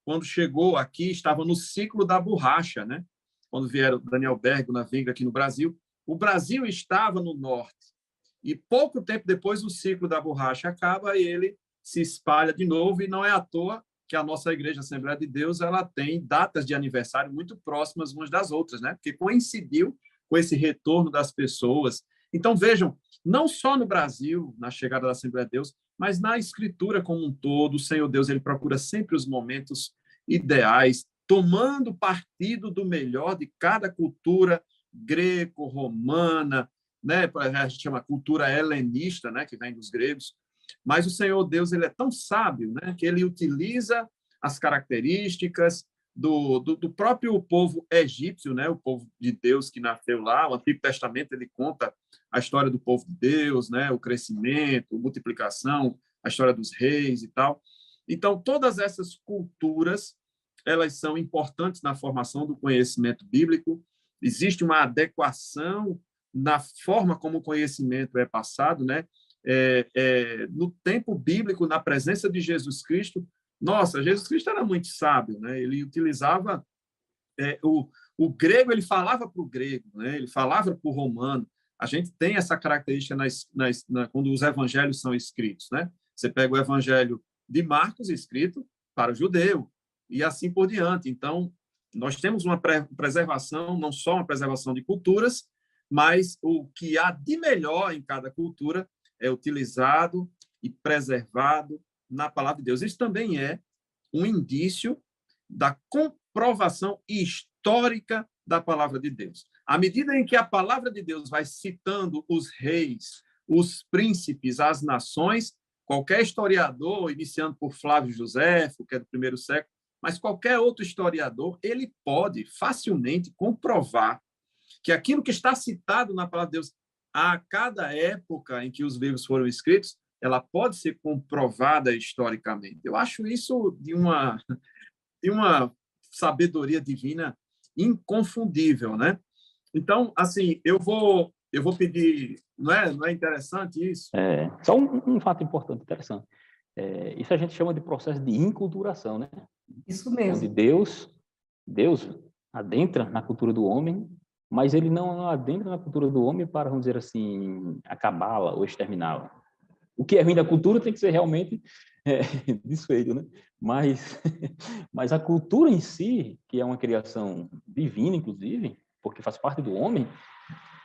quando chegou aqui, estava no ciclo da borracha, né? Quando vieram Daniel Bergo na vinga aqui no Brasil, o Brasil estava no norte. E pouco tempo depois o ciclo da borracha acaba e ele se espalha de novo, e não é à toa que a nossa Igreja Assembleia de Deus ela tem datas de aniversário muito próximas umas das outras, né? Porque coincidiu com esse retorno das pessoas. Então, vejam, não só no Brasil, na chegada da Assembleia de Deus, mas na Escritura como um todo, o Senhor Deus ele procura sempre os momentos ideais, tomando partido do melhor de cada cultura greco-romana, né? A gente chama cultura helenista, né? Que vem dos gregos. Mas o Senhor Deus ele é tão sábio, né? Que ele utiliza as características do próprio povo egípcio, né? O povo de Deus que nasceu lá. O Antigo Testamento ele conta a história do povo de Deus, né? O crescimento, a multiplicação, a história dos reis e tal. Então, todas essas culturas elas são importantes na formação do conhecimento bíblico. Existe uma adequação na forma como o conhecimento é passado, né? No tempo bíblico, na presença de Jesus Cristo, nossa, Jesus Cristo era muito sábio, né? Ele utilizava o grego, ele falava para o grego, né? Ele falava para o romano. A gente tem essa característica quando os evangelhos são escritos, né? Você pega o evangelho de Marcos escrito para o judeu e assim por diante. Então, nós temos uma preservação, não só uma preservação de culturas, mas o que há de melhor em cada cultura é utilizado e preservado na palavra de Deus. Isso também é um indício da comprovação histórica da palavra de Deus. À medida em que a palavra de Deus vai citando os reis, os príncipes, as nações, qualquer historiador, iniciando por Flávio Joséfo, que é do primeiro século, mas qualquer outro historiador, ele pode facilmente comprovar que aquilo que está citado na palavra de Deus a cada época em que os livros foram escritos, ela pode ser comprovada historicamente. Eu acho isso de uma sabedoria divina inconfundível, né? Então, assim, eu vou pedir, não é interessante isso? Só um fato importante, interessante. Isso a gente chama de processo de inculturação, né? Isso mesmo. Onde Deus adentra na cultura do homem, mas ele não adentra na cultura do homem para, vamos dizer assim, acabá-la ou exterminá-la. O que é ruim da cultura tem que ser realmente desfeito, né? Mas a cultura em si, que é uma criação divina, inclusive, porque faz parte do homem,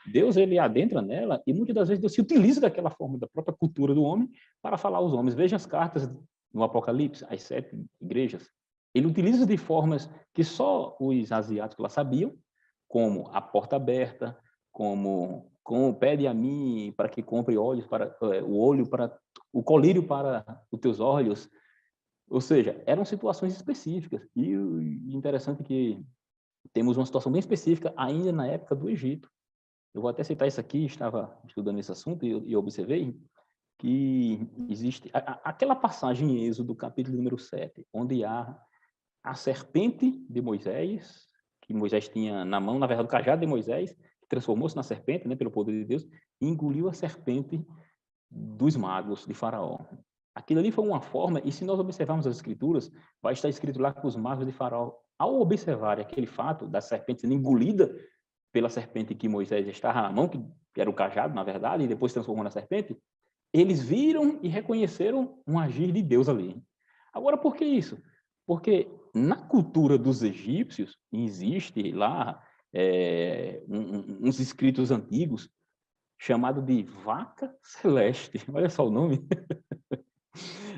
Deus ele adentra nela e muitas das vezes Deus se utiliza daquela forma da própria cultura do homem para falar aos homens. Veja as cartas no Apocalipse, as 7 igrejas. Ele utiliza de formas que só os asiáticos lá sabiam, como a porta aberta, como pede a mim para que compre olhos para o colírio para os teus olhos. Ou seja, eram situações específicas. E interessante que temos uma situação bem específica ainda na época do Egito. Eu vou até citar isso aqui, estava estudando esse assunto e observei que existe aquela passagem em Êxodo, capítulo número 7, onde há a serpente de Moisés, que Moisés tinha na mão, na verdade, o cajado de Moisés, que transformou-se na serpente, né, pelo poder de Deus, e engoliu a serpente dos magos de Faraó. Aquilo ali foi uma forma, e se nós observarmos as escrituras, vai estar escrito lá que os magos de Faraó, ao observar aquele fato da serpente sendo engolida pela serpente que Moisés estava na mão, que era o cajado, na verdade, e depois transformou na serpente, eles viram e reconheceram um agir de Deus ali. Agora, por que isso? Porque na cultura dos egípcios, existe lá uns escritos antigos chamado de vaca celeste. Olha só o nome.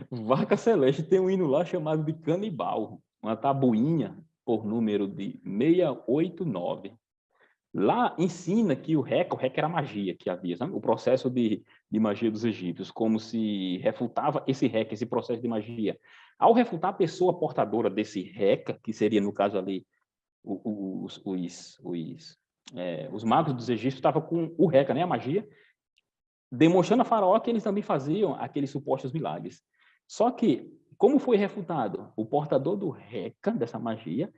Vaca celeste tem um hino lá chamado de canibal, uma tabuinha por número de 689. Lá ensina que o RECA era magia que havia, sabe? O processo de magia dos egípcios, como se refutava esse RECA, esse processo de magia. Ao refutar a pessoa portadora desse RECA, que seria, no caso ali, os magos dos egípcios estavam com o RECA, né, a magia, demonstrando a Faraó que eles também faziam aqueles supostos milagres. Só que, como foi refutado? O portador do RECA, dessa magia,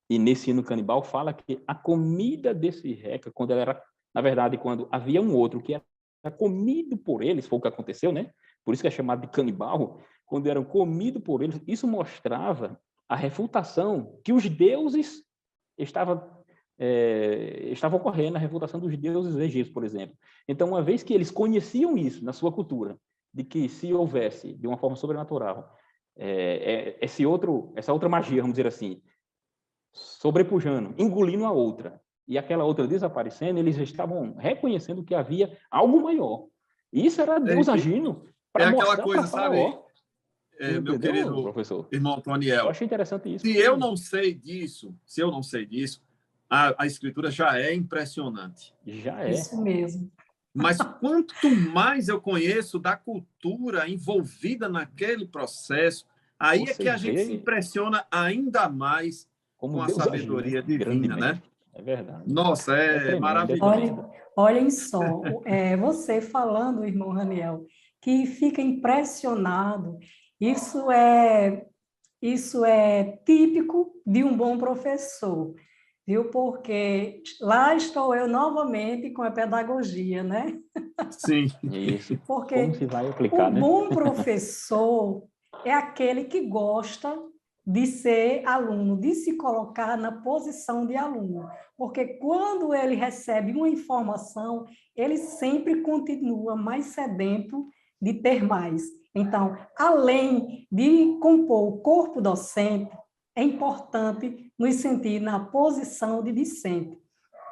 e nesse hino canibal fala que a comida desse RECA, quando ela era, na verdade, quando havia um outro que era comido por eles, foi o que aconteceu, né? Por isso que é chamado de canibal, quando eram comidos por eles, isso mostrava a refutação que os deuses estavam ocorrendo, a refutação dos deuses egípcios, por exemplo. Então, uma vez que eles conheciam isso na sua cultura, de que se houvesse, de uma forma sobrenatural, essa outra magia, vamos dizer assim, sobrepujando, engolindo a outra, e aquela outra desaparecendo, eles estavam reconhecendo que havia algo maior. Isso era Deus agindo para mostrar para Faraó. Meu querido professor, irmão Toniel, eu achei interessante isso. se eu não sei disso, a escritura já é impressionante. Já é. Isso mesmo. Mas quanto mais eu conheço da cultura envolvida naquele processo, aí é que a gente se impressiona ainda mais com a sabedoria divina, né? É verdade. Nossa, é maravilhoso. Olhem só, você falando, irmão Raniel, que fica impressionado, isso é típico de um bom professor, viu? Porque lá estou eu novamente com a pedagogia, né? Sim. Isso. Porque como se vai aplicar, o bom professor é aquele que gosta de ser aluno, de se colocar na posição de aluno. Porque quando ele recebe uma informação, ele sempre continua mais sedento de ter mais. Então, além de compor o corpo docente, é importante nos sentir na posição de discente.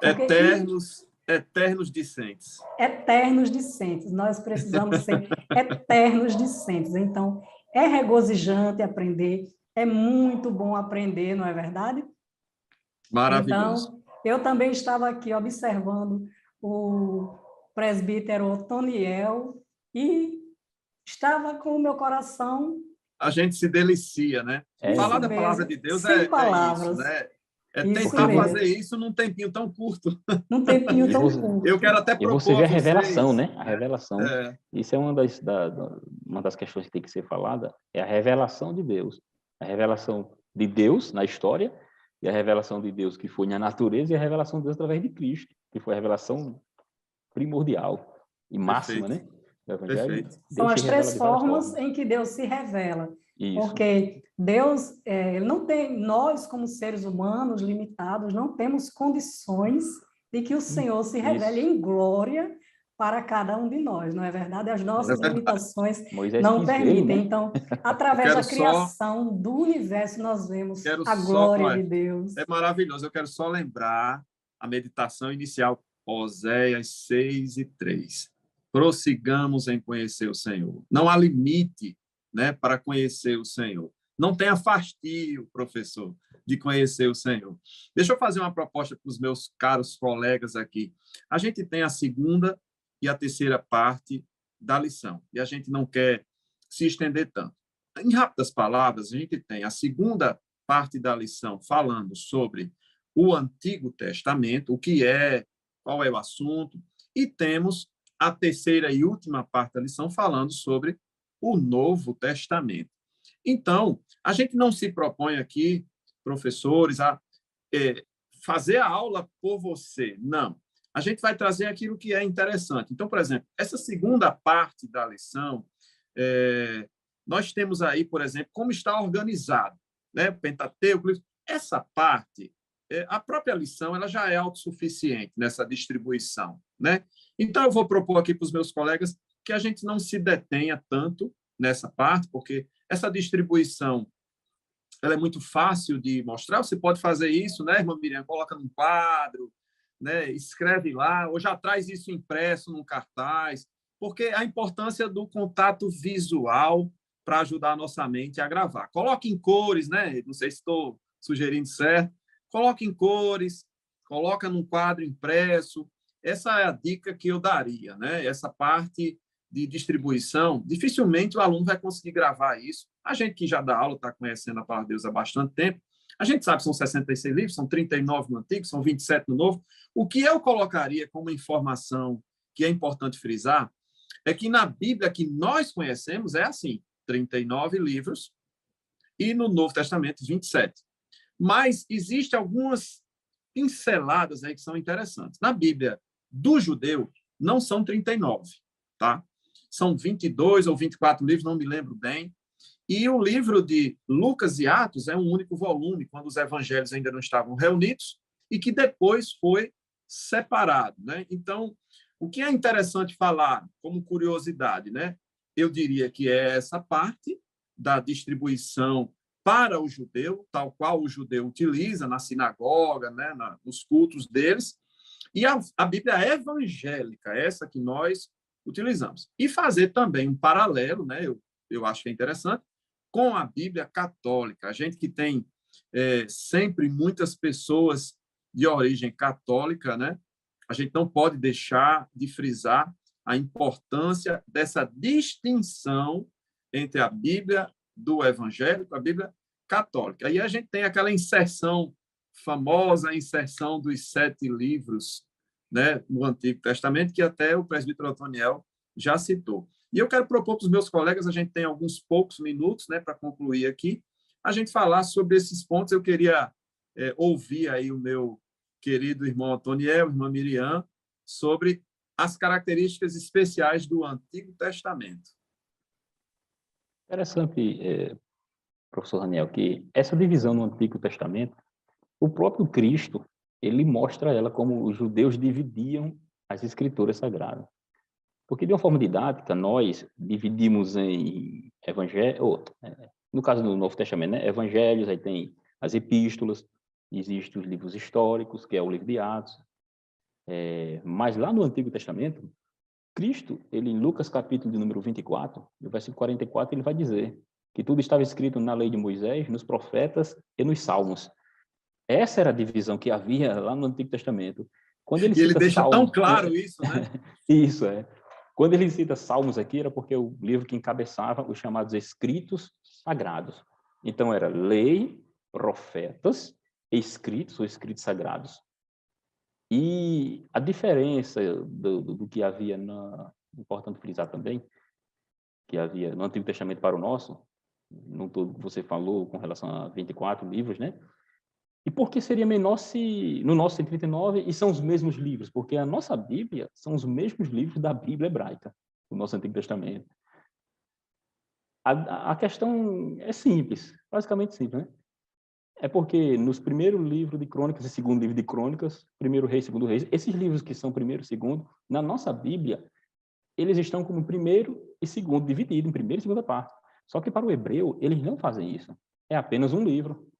Eternos discentes. Eternos discentes. Nós precisamos ser eternos discentes. Então, é regozijante aprender, é muito bom aprender, não é verdade? Maravilhoso. Então, eu também estava aqui observando o presbítero Otoniel e estava com o meu coração... A gente se delicia, né? Falar da palavra de Deus é isso, né? Tentar fazer isso num tempinho tão curto. Num tempinho tão curto. Eu quero até propor e você vê a revelação, vocês, né? A revelação. Isso é uma das questões que tem que ser falada, é a revelação de Deus. A revelação de Deus na história, e a revelação de Deus que foi na natureza, e a revelação de Deus através de Cristo, que foi a revelação primordial e máxima, né? Do Evangelho. São as três formas em que Deus se revela. Isso. Porque Deus, ele não tem, nós como seres humanos limitados, não temos condições de que o Senhor se revele em glória para cada um de nós, não é verdade? As nossas limitações não permitem. Né? Então, através da criação do universo, nós vemos a glória de Deus. É maravilhoso. Eu quero só lembrar a meditação inicial, Oséias 6:3. Prossigamos em conhecer o Senhor. Não há limite, né, para conhecer o Senhor. Não tenha fastio, professor, de conhecer o Senhor. Deixa eu fazer uma proposta para os meus caros colegas aqui. A gente tem a segunda e a terceira parte da lição, e a gente não quer se estender tanto. Em rápidas palavras, a gente tem a segunda parte da lição falando sobre o Antigo Testamento, o que é, qual é o assunto, e temos a terceira e última parte da lição falando sobre o Novo Testamento. Então, a gente não se propõe aqui, professores, a fazer a aula por você. Não. A gente vai trazer aquilo que é interessante. Então, por exemplo, essa segunda parte da lição, nós temos aí, por exemplo, como está organizado, né? Pentateuco. Essa parte, a própria lição, ela já é autossuficiente nessa distribuição, né? Então, eu vou propor aqui para os meus colegas que a gente não se detenha tanto nessa parte, porque essa distribuição ela é muito fácil de mostrar. Você pode fazer isso, né, irmã Miriam? Coloca num quadro, né? Escreve lá, ou já traz isso impresso num cartaz, porque a importância do contato visual para ajudar a nossa mente a gravar. Coloque em cores, né? Não sei se estou sugerindo certo. Coloca em cores, coloca num quadro impresso. Essa é a dica que eu daria, né? Essa parte de distribuição, dificilmente o aluno vai conseguir gravar isso. A gente que já dá aula, está conhecendo a palavra de Deus há bastante tempo, a gente sabe que são 66 livros, são 39 no Antigo, são 27 no Novo. O que eu colocaria como informação que é importante frisar é que na Bíblia que nós conhecemos é assim, 39 livros e no Novo Testamento 27. Mas existem algumas pinceladas aí que são interessantes. Na Bíblia do judeu não são 39, tá? São 22 ou 24 livros, não me lembro bem. E o livro de Lucas e Atos é um único volume, quando os evangelhos ainda não estavam reunidos, e que depois foi separado, né? Então, o que é interessante falar como curiosidade, né? Eu diria que é essa parte da distribuição para o judeu, tal qual o judeu utiliza na sinagoga, né? Nos cultos deles, e a Bíblia evangélica, essa que nós utilizamos. E fazer também um paralelo, né? Eu acho que é interessante, com a Bíblia católica. A gente que tem sempre muitas pessoas de origem católica, né? A gente não pode deixar de frisar a importância dessa distinção entre a Bíblia do evangélico, a Bíblia católica. Aí a gente tem aquela inserção famosa, a inserção dos 7 livros, né, no Antigo Testamento, que até o presbítero Otoniel já citou. E eu quero propor para os meus colegas, a gente tem alguns poucos minutos, né, para concluir aqui, a gente falar sobre esses pontos. Eu queria ouvir aí o meu querido irmão Otoniel, irmã Miriam, sobre as características especiais do Antigo Testamento. Interessante, professor Daniel, que essa divisão no Antigo Testamento, o próprio Cristo, ele mostra ela como os judeus dividiam as escrituras sagradas. Porque, de uma forma didática, nós dividimos em evangelhos, no caso do Novo Testamento, né? Evangelhos, aí tem as epístolas, existem os livros históricos, que é o livro de Atos. Mas lá no Antigo Testamento, Cristo, ele em Lucas capítulo de número 24, no versículo 44, ele vai dizer que tudo estava escrito na lei de Moisés, nos profetas e nos salmos. Essa era a divisão que havia lá no Antigo Testamento. Quando ele cita deixa salmos, tão claro isso, né? Isso, é. Quando ele cita Salmos aqui, era porque o livro que encabeçava os chamados escritos sagrados. Então, era lei, profetas, escritos ou escritos sagrados. E a diferença do que havia, importante frisar também, que havia no Antigo Testamento para o nosso, no todo que você falou com relação a 24 livros, né? E por que seria menor se no nosso tem 39 e são os mesmos livros? Porque a nossa Bíblia são os mesmos livros da Bíblia hebraica, do nosso Antigo Testamento. A questão é simples, basicamente simples, né? É porque nos primeiros livros de Crônicas e segundo livro de Crônicas, primeiro rei, segundo rei, esses livros que são primeiro e segundo, na nossa Bíblia, eles estão como primeiro e segundo, dividido em primeira e segunda parte. Só que para o hebreu, eles não fazem isso. É apenas um livro.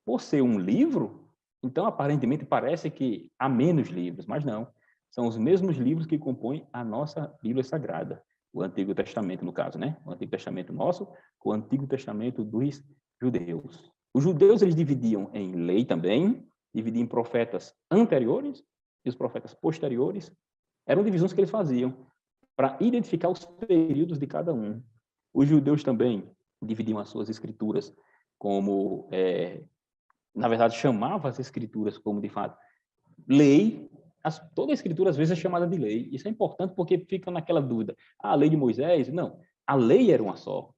Por ser um livro, então aparentemente parece que há menos livros, mas não. São os mesmos livros que compõem a nossa Bíblia Sagrada, o Antigo Testamento, no caso, né? O Antigo Testamento nosso, o Antigo Testamento dos judeus. Os judeus, eles dividiam em lei também, dividiam em profetas anteriores e os profetas posteriores. Eram divisões que eles faziam para identificar os períodos de cada um. Os judeus também dividiam as suas escrituras como... na verdade, chamava as escrituras como, de fato, lei. Toda a escritura, às vezes, é chamada de lei. Isso é importante porque fica naquela dúvida. A lei de Moisés? Não. A lei era uma só.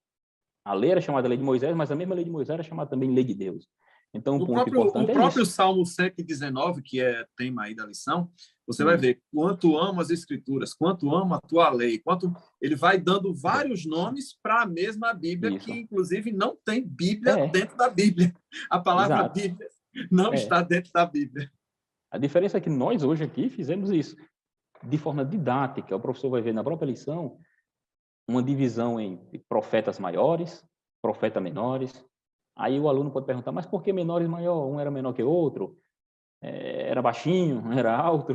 A lei era chamada lei de Moisés, mas a mesma lei de Moisés era chamada também lei de Deus. Então, um ponto importante é isso. O próprio Salmo 119, que é tema aí da lição, você vai ver quanto amo as escrituras, quanto amo a tua lei, quanto ele vai dando vários nomes para a mesma Bíblia, que inclusive não tem Bíblia dentro da Bíblia. A palavra Bíblia não está dentro da Bíblia. A diferença é que nós hoje aqui fizemos isso de forma didática. O professor vai ver na própria lição uma divisão em profetas maiores, profetas menores. Aí o aluno pode perguntar, mas por que menores e maior? Um era menor que o outro? Era baixinho? Era alto?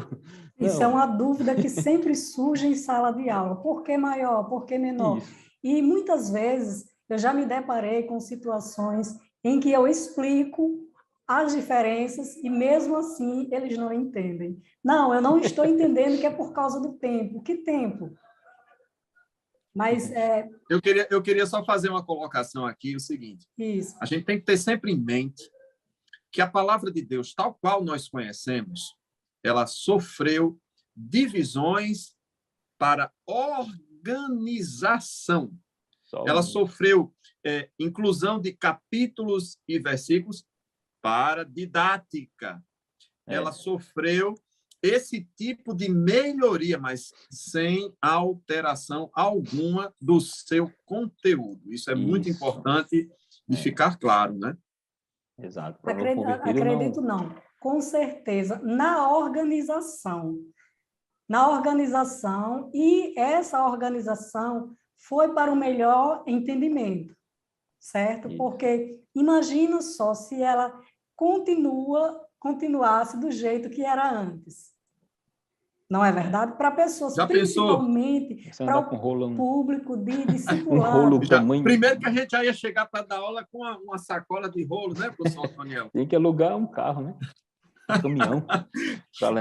Isso é uma dúvida que sempre surge em sala de aula. Por que maior? Por que menor? Isso. E muitas vezes eu já me deparei com situações em que eu explico as diferenças e mesmo assim eles não entendem. Não, eu não estou entendendo que é por causa do tempo. Que tempo? Mas Eu queria só fazer uma colocação aqui, o seguinte. isso. A gente tem que ter sempre em mente que a palavra de Deus, tal qual nós conhecemos, ela sofreu divisões para organização. Ela sofreu inclusão de capítulos e versículos para didática. Ela sofreu esse tipo de melhoria, mas sem alteração alguma do seu conteúdo. Isso é muito importante de ficar claro, né? Exato. Acredito não. Com certeza, na organização. Na organização, e essa organização foi para o melhor entendimento, certo? Isso. Porque imagina só se ela continuasse do jeito que era antes. Não é verdade? Para pessoas, Já principalmente para o público de discipulado. Primeiro que a gente já ia chegar para dar aula com uma sacola de rolo, né, professor Antoniel? Tem que alugar um carro, né? Um caminhão.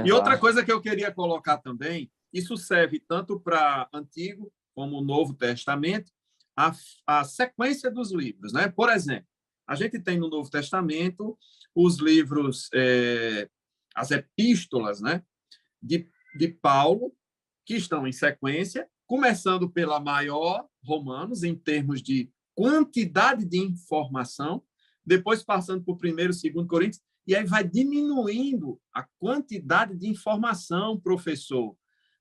E outra coisa que eu queria colocar também, isso serve tanto para Antigo como o Novo Testamento, a sequência dos livros, né? Por exemplo, a gente tem no Novo Testamento os livros, as epístolas, né, de Paulo, que estão em sequência, começando pela maior, Romanos, em termos de quantidade de informação, depois passando por 1º e 2º Coríntios, e aí vai diminuindo a quantidade de informação, professor.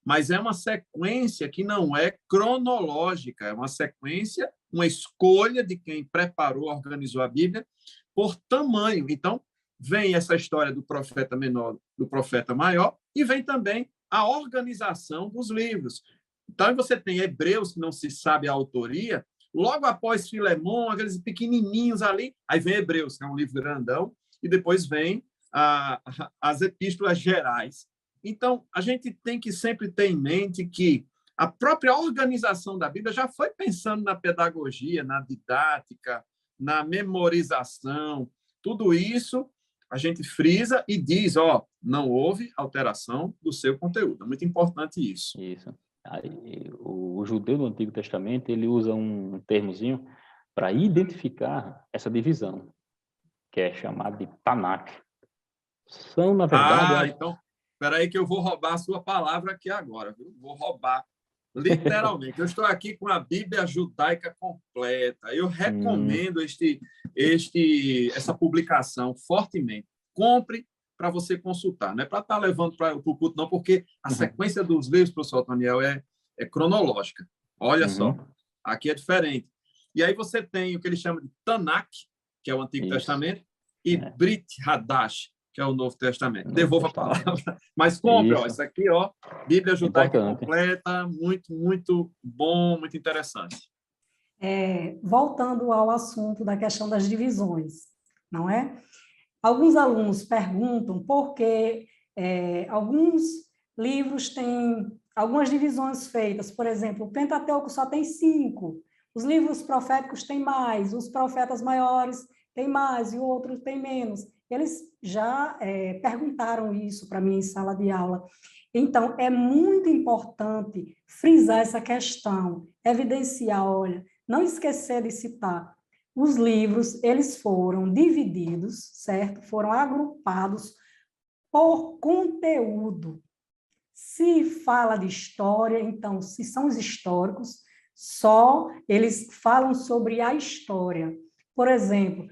Mas é uma sequência que não é cronológica, é uma sequência, uma escolha de quem preparou, organizou a Bíblia por tamanho. Então, vem essa história do profeta menor, do profeta maior, e vem também a organização dos livros. Então, você tem Hebreus, que não se sabe a autoria, logo após Filemão, aqueles pequenininhos ali, aí vem Hebreus, que é um livro grandão, e depois vem as epístolas gerais. Então, a gente tem que sempre ter em mente que a própria organização da Bíblia já foi pensando na pedagogia, na didática, na memorização, tudo isso a gente frisa e diz, não houve alteração do seu conteúdo. É muito importante isso. Isso. Aí, o judeu do Antigo Testamento, ele usa um termozinho para identificar essa divisão, que é chamado de Tanakh. São, na verdade... Então, espera aí que eu vou roubar a sua palavra aqui agora, viu? Vou roubar, literalmente. Eu estou aqui com a Bíblia Judaica completa. Eu recomendo essa publicação fortemente. Compre para você consultar. Não é para estar levando para o culto, não, porque a sequência dos livros, professor Antoniel, é cronológica. Olha só, aqui é diferente. E aí você tem o que ele chama de Tanakh, que é o Antigo Testamento, e Brit Hadash, que é o Novo Testamento. Devolva a palavra. Mas compre, isso aqui, Bíblia Judaica completa, muito, muito bom, muito interessante. Voltando ao assunto da questão das divisões, não é? Alguns alunos perguntam por que alguns livros têm algumas divisões feitas. Por exemplo, o Pentateuco só tem 5, os livros proféticos têm mais, os profetas maiores têm mais e outros têm menos. Eles já perguntaram isso para mim em sala de aula. Então, é muito importante frisar essa questão, evidenciar, olha, não esquecer de citar. Os livros, eles foram divididos, certo? Foram agrupados por conteúdo. Se fala de história, então, se são os históricos, só eles falam sobre a história. Por exemplo,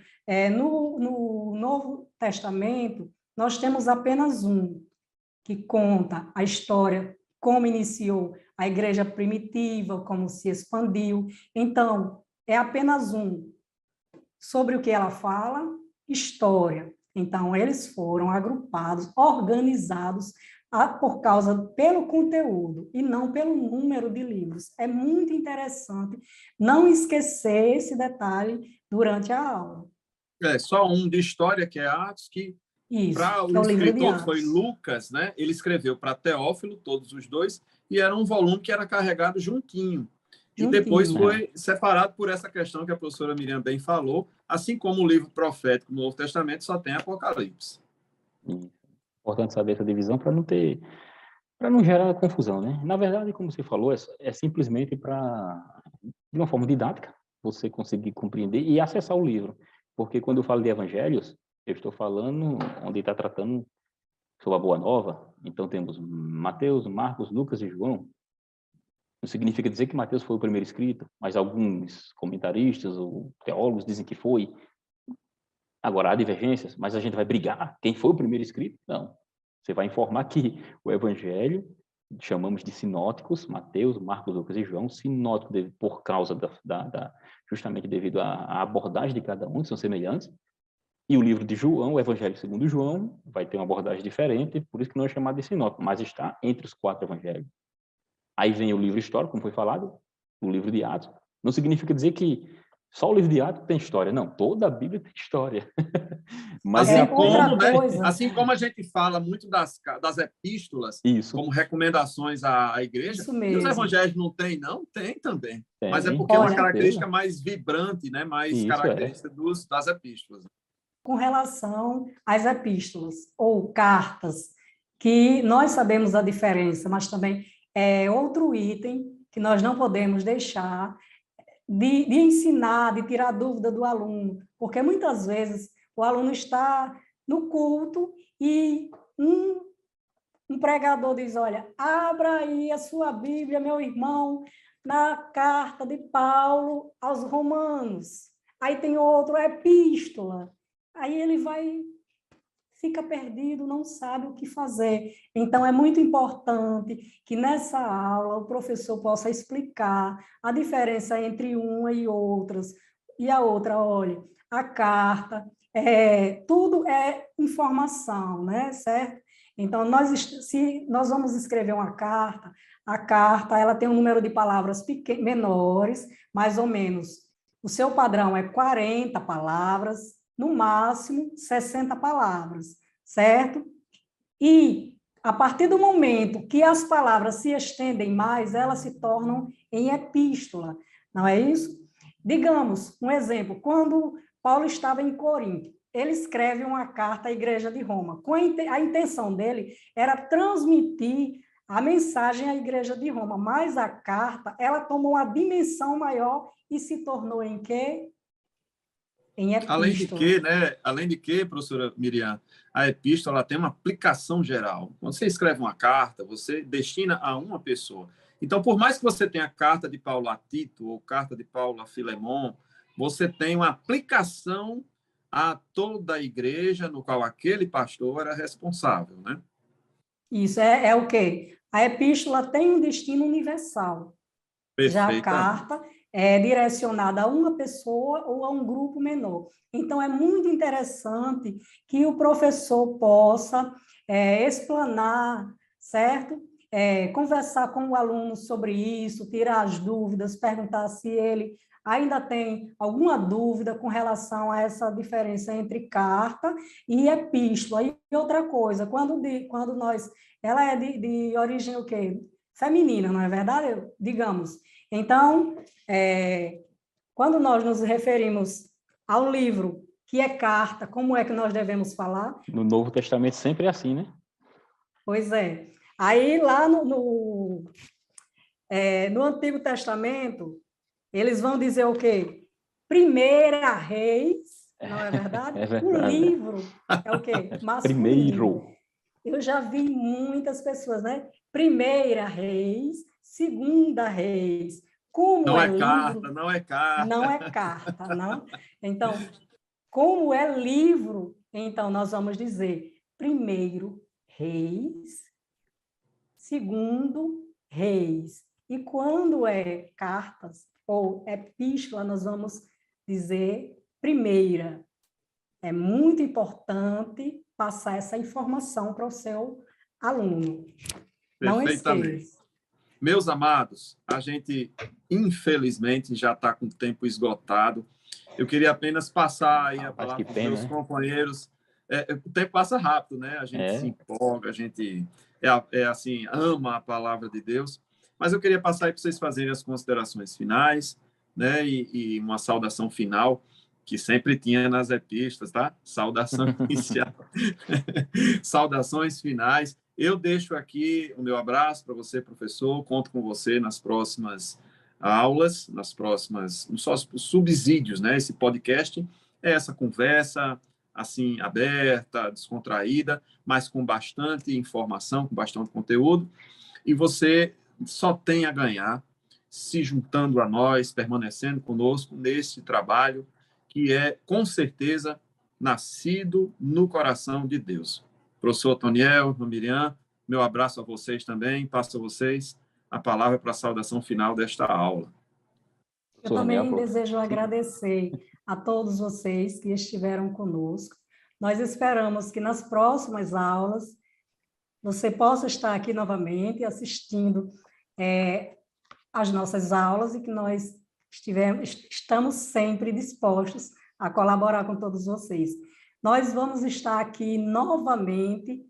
no Novo Testamento, nós temos apenas um, que conta a história, como iniciou a igreja primitiva, como se expandiu. Então, é apenas um. Sobre o que ela fala? História. Então, eles foram agrupados, organizados pelo conteúdo e não pelo número de livros. É muito interessante não esquecer esse detalhe durante a aula. Só um de história, que é Atos, que para o escritor foi Lucas, né? Ele escreveu para Teófilo, todos os dois, e era um volume que era carregado juntinho. E depois juntinho. foi separado por essa questão que a professora Miriam bem falou, assim como o livro profético no Novo Testamento só tem Apocalipse. Importante saber essa divisão para não gerar confusão, né? Na verdade, como você falou, é simplesmente para, de uma forma didática, você conseguir compreender e acessar o livro. Porque quando eu falo de evangelhos, eu estou falando onde está tratando sobre a Boa Nova. Então temos Mateus, Marcos, Lucas e João. Não significa dizer que Mateus foi o primeiro escrito, mas alguns comentaristas ou teólogos dizem que foi. Agora, há divergências, mas a gente vai brigar quem foi o primeiro escrito? Não. Você vai informar que o Evangelho, chamamos de sinóticos, Mateus, Marcos, Lucas e João, sinótico por causa justamente devido à abordagem de cada um, que são semelhantes, e o livro de João, o Evangelho segundo João, vai ter uma abordagem diferente, por isso que não é chamado de sinótico, mas está entre os 4 evangelhos. Aí vem o livro histórico, como foi falado, o livro de Atos. Não significa dizer que só o livro de Atos tem história. Não, toda a Bíblia tem história. Mas assim, coisa. Assim como a gente fala muito das epístolas, isso, como recomendações à igreja, Isso e os mesmo. evangelhos não tem? Não, tem também. tem, mas é porque é uma certeza. característica mais vibrante, né? Mais Isso, característica das epístolas. Com relação às epístolas ou cartas, que nós sabemos a diferença, mas também é outro item que nós não podemos deixar de ensinar, de tirar dúvida do aluno, porque muitas vezes o aluno está no culto e um pregador diz, olha, abra aí a sua Bíblia, meu irmão, na carta de Paulo aos Romanos. Aí tem outro, epístola. Aí ele fica perdido, não sabe o que fazer. Então, é muito importante que nessa aula o professor possa explicar a diferença entre uma e outras. E a outra, olha, a carta, tudo é informação, né? Certo? Então, se nós vamos escrever uma carta, a carta ela tem um número de palavras menores, mais ou menos. O seu padrão é 40 palavras, no máximo 60 palavras, certo? E, a partir do momento que as palavras se estendem mais, elas se tornam em epístola, não é isso? Digamos, um exemplo, quando Paulo estava em Corinto, ele escreve uma carta à igreja de Roma. A intenção dele era transmitir a mensagem à igreja de Roma, mas a carta, ela tomou uma dimensão maior e se tornou em quê? Em epístola. Além de que, professora Miriam, a epístola tem uma aplicação geral. Quando você escreve uma carta, você destina a uma pessoa. Então, por mais que você tenha a carta de Paulo a Tito ou carta de Paulo a Filemon, você tem uma aplicação a toda a igreja no qual aquele pastor era responsável, né? Isso é o quê? A epístola tem um destino universal. Já a carta é direcionada a uma pessoa ou a um grupo menor. Então, é muito interessante que o professor possa explanar, certo? Conversar com o aluno sobre isso, tirar as dúvidas, perguntar se ele ainda tem alguma dúvida com relação a essa diferença entre carta e epístola. E outra coisa, quando nós... Ela é de origem o quê? Feminina, não é verdade? Digamos. Então, quando nós nos referimos ao livro que é carta, como é que nós devemos falar? No Novo Testamento sempre é assim, né? Pois é. Aí, lá no Antigo Testamento, eles vão dizer o quê? Primeira Reis, não é verdade? É verdade. O livro é o quê? Masculino. Primeiro. Eu já vi muitas pessoas, né? Primeira Reis, Segunda Reis. Como não é carta, livro, não é carta. Não é carta, não. Então, como é livro, então nós vamos dizer primeiro Reis, segundo Reis. E quando é cartas ou epístola, nós vamos dizer primeira. É muito importante passar essa informação para o seu aluno. Não esqueça. Meus amados, a gente, infelizmente, já está com o tempo esgotado. Eu queria apenas passar aí a palavra para os meus companheiros. O tempo passa rápido, né? A gente se empolga, a gente assim, ama a palavra de Deus. Mas eu queria passar aí para vocês fazerem as considerações finais, né? E uma saudação final, que sempre tinha nas epístolas, tá? Saudação inicial. Saudações finais. Eu deixo aqui o meu abraço para você, professor. Conto com você nas próximas aulas, nos subsídios, né? Esse podcast é essa conversa assim aberta, descontraída, mas com bastante informação, com bastante conteúdo. E você só tem a ganhar se juntando a nós, permanecendo conosco nesse trabalho que é, com certeza, nascido no coração de Deus. Professor Toniel, Miriam, meu abraço a vocês também. Passo a vocês a palavra para a saudação final desta aula. Eu também desejo agradecer a todos vocês que estiveram conosco. Nós esperamos que nas próximas aulas você possa estar aqui novamente assistindo as nossas aulas e que nós estamos sempre dispostos a colaborar com todos vocês. Nós vamos estar aqui novamente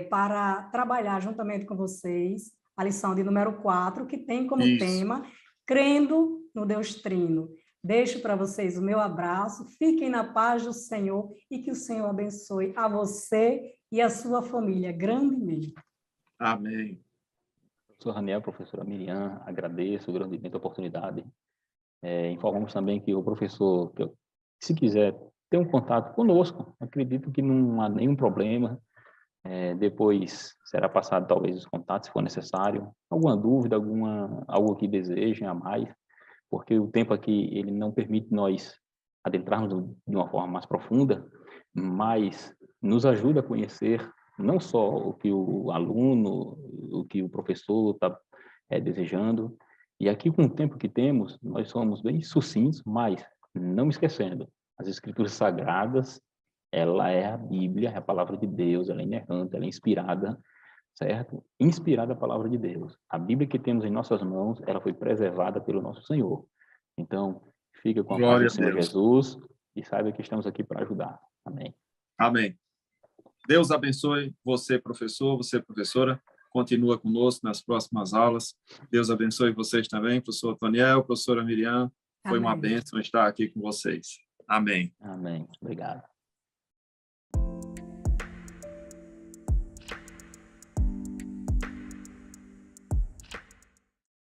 para trabalhar juntamente com vocês a lição de número 4, que tem como tema Crendo no Deus Trino. Deixo para vocês o meu abraço, fiquem na paz do Senhor e que o Senhor abençoe a você e a sua família grandemente. Amém. Professor Raniel, professora Miriam, agradeço grandemente a oportunidade. Informamos também que o professor, se quiser ter um contato conosco, acredito que não há nenhum problema. Depois será passado talvez os contatos, se for necessário. Alguma dúvida, algo que desejem a mais, porque o tempo aqui ele não permite nós adentrarmos de uma forma mais profunda, mas nos ajuda a conhecer não só o que o aluno, o que o professor está desejando. E aqui, com o tempo que temos, nós somos bem sucintos, mas não esquecendo, as Escrituras Sagradas, ela é a Bíblia, é a palavra de Deus, ela é inerrante, ela é inspirada, certo? Inspirada a palavra de Deus. A Bíblia que temos em nossas mãos, ela foi preservada pelo nosso Senhor. Então, fica com a paz do Senhor Jesus e saiba que estamos aqui para ajudar. Amém. Amém. Deus abençoe você, professor, você, professora. Continua conosco nas próximas aulas. Deus abençoe vocês também, professor Toniel, professora Miriam. Foi uma bênção estar aqui com vocês. Amém. Amém. Obrigado.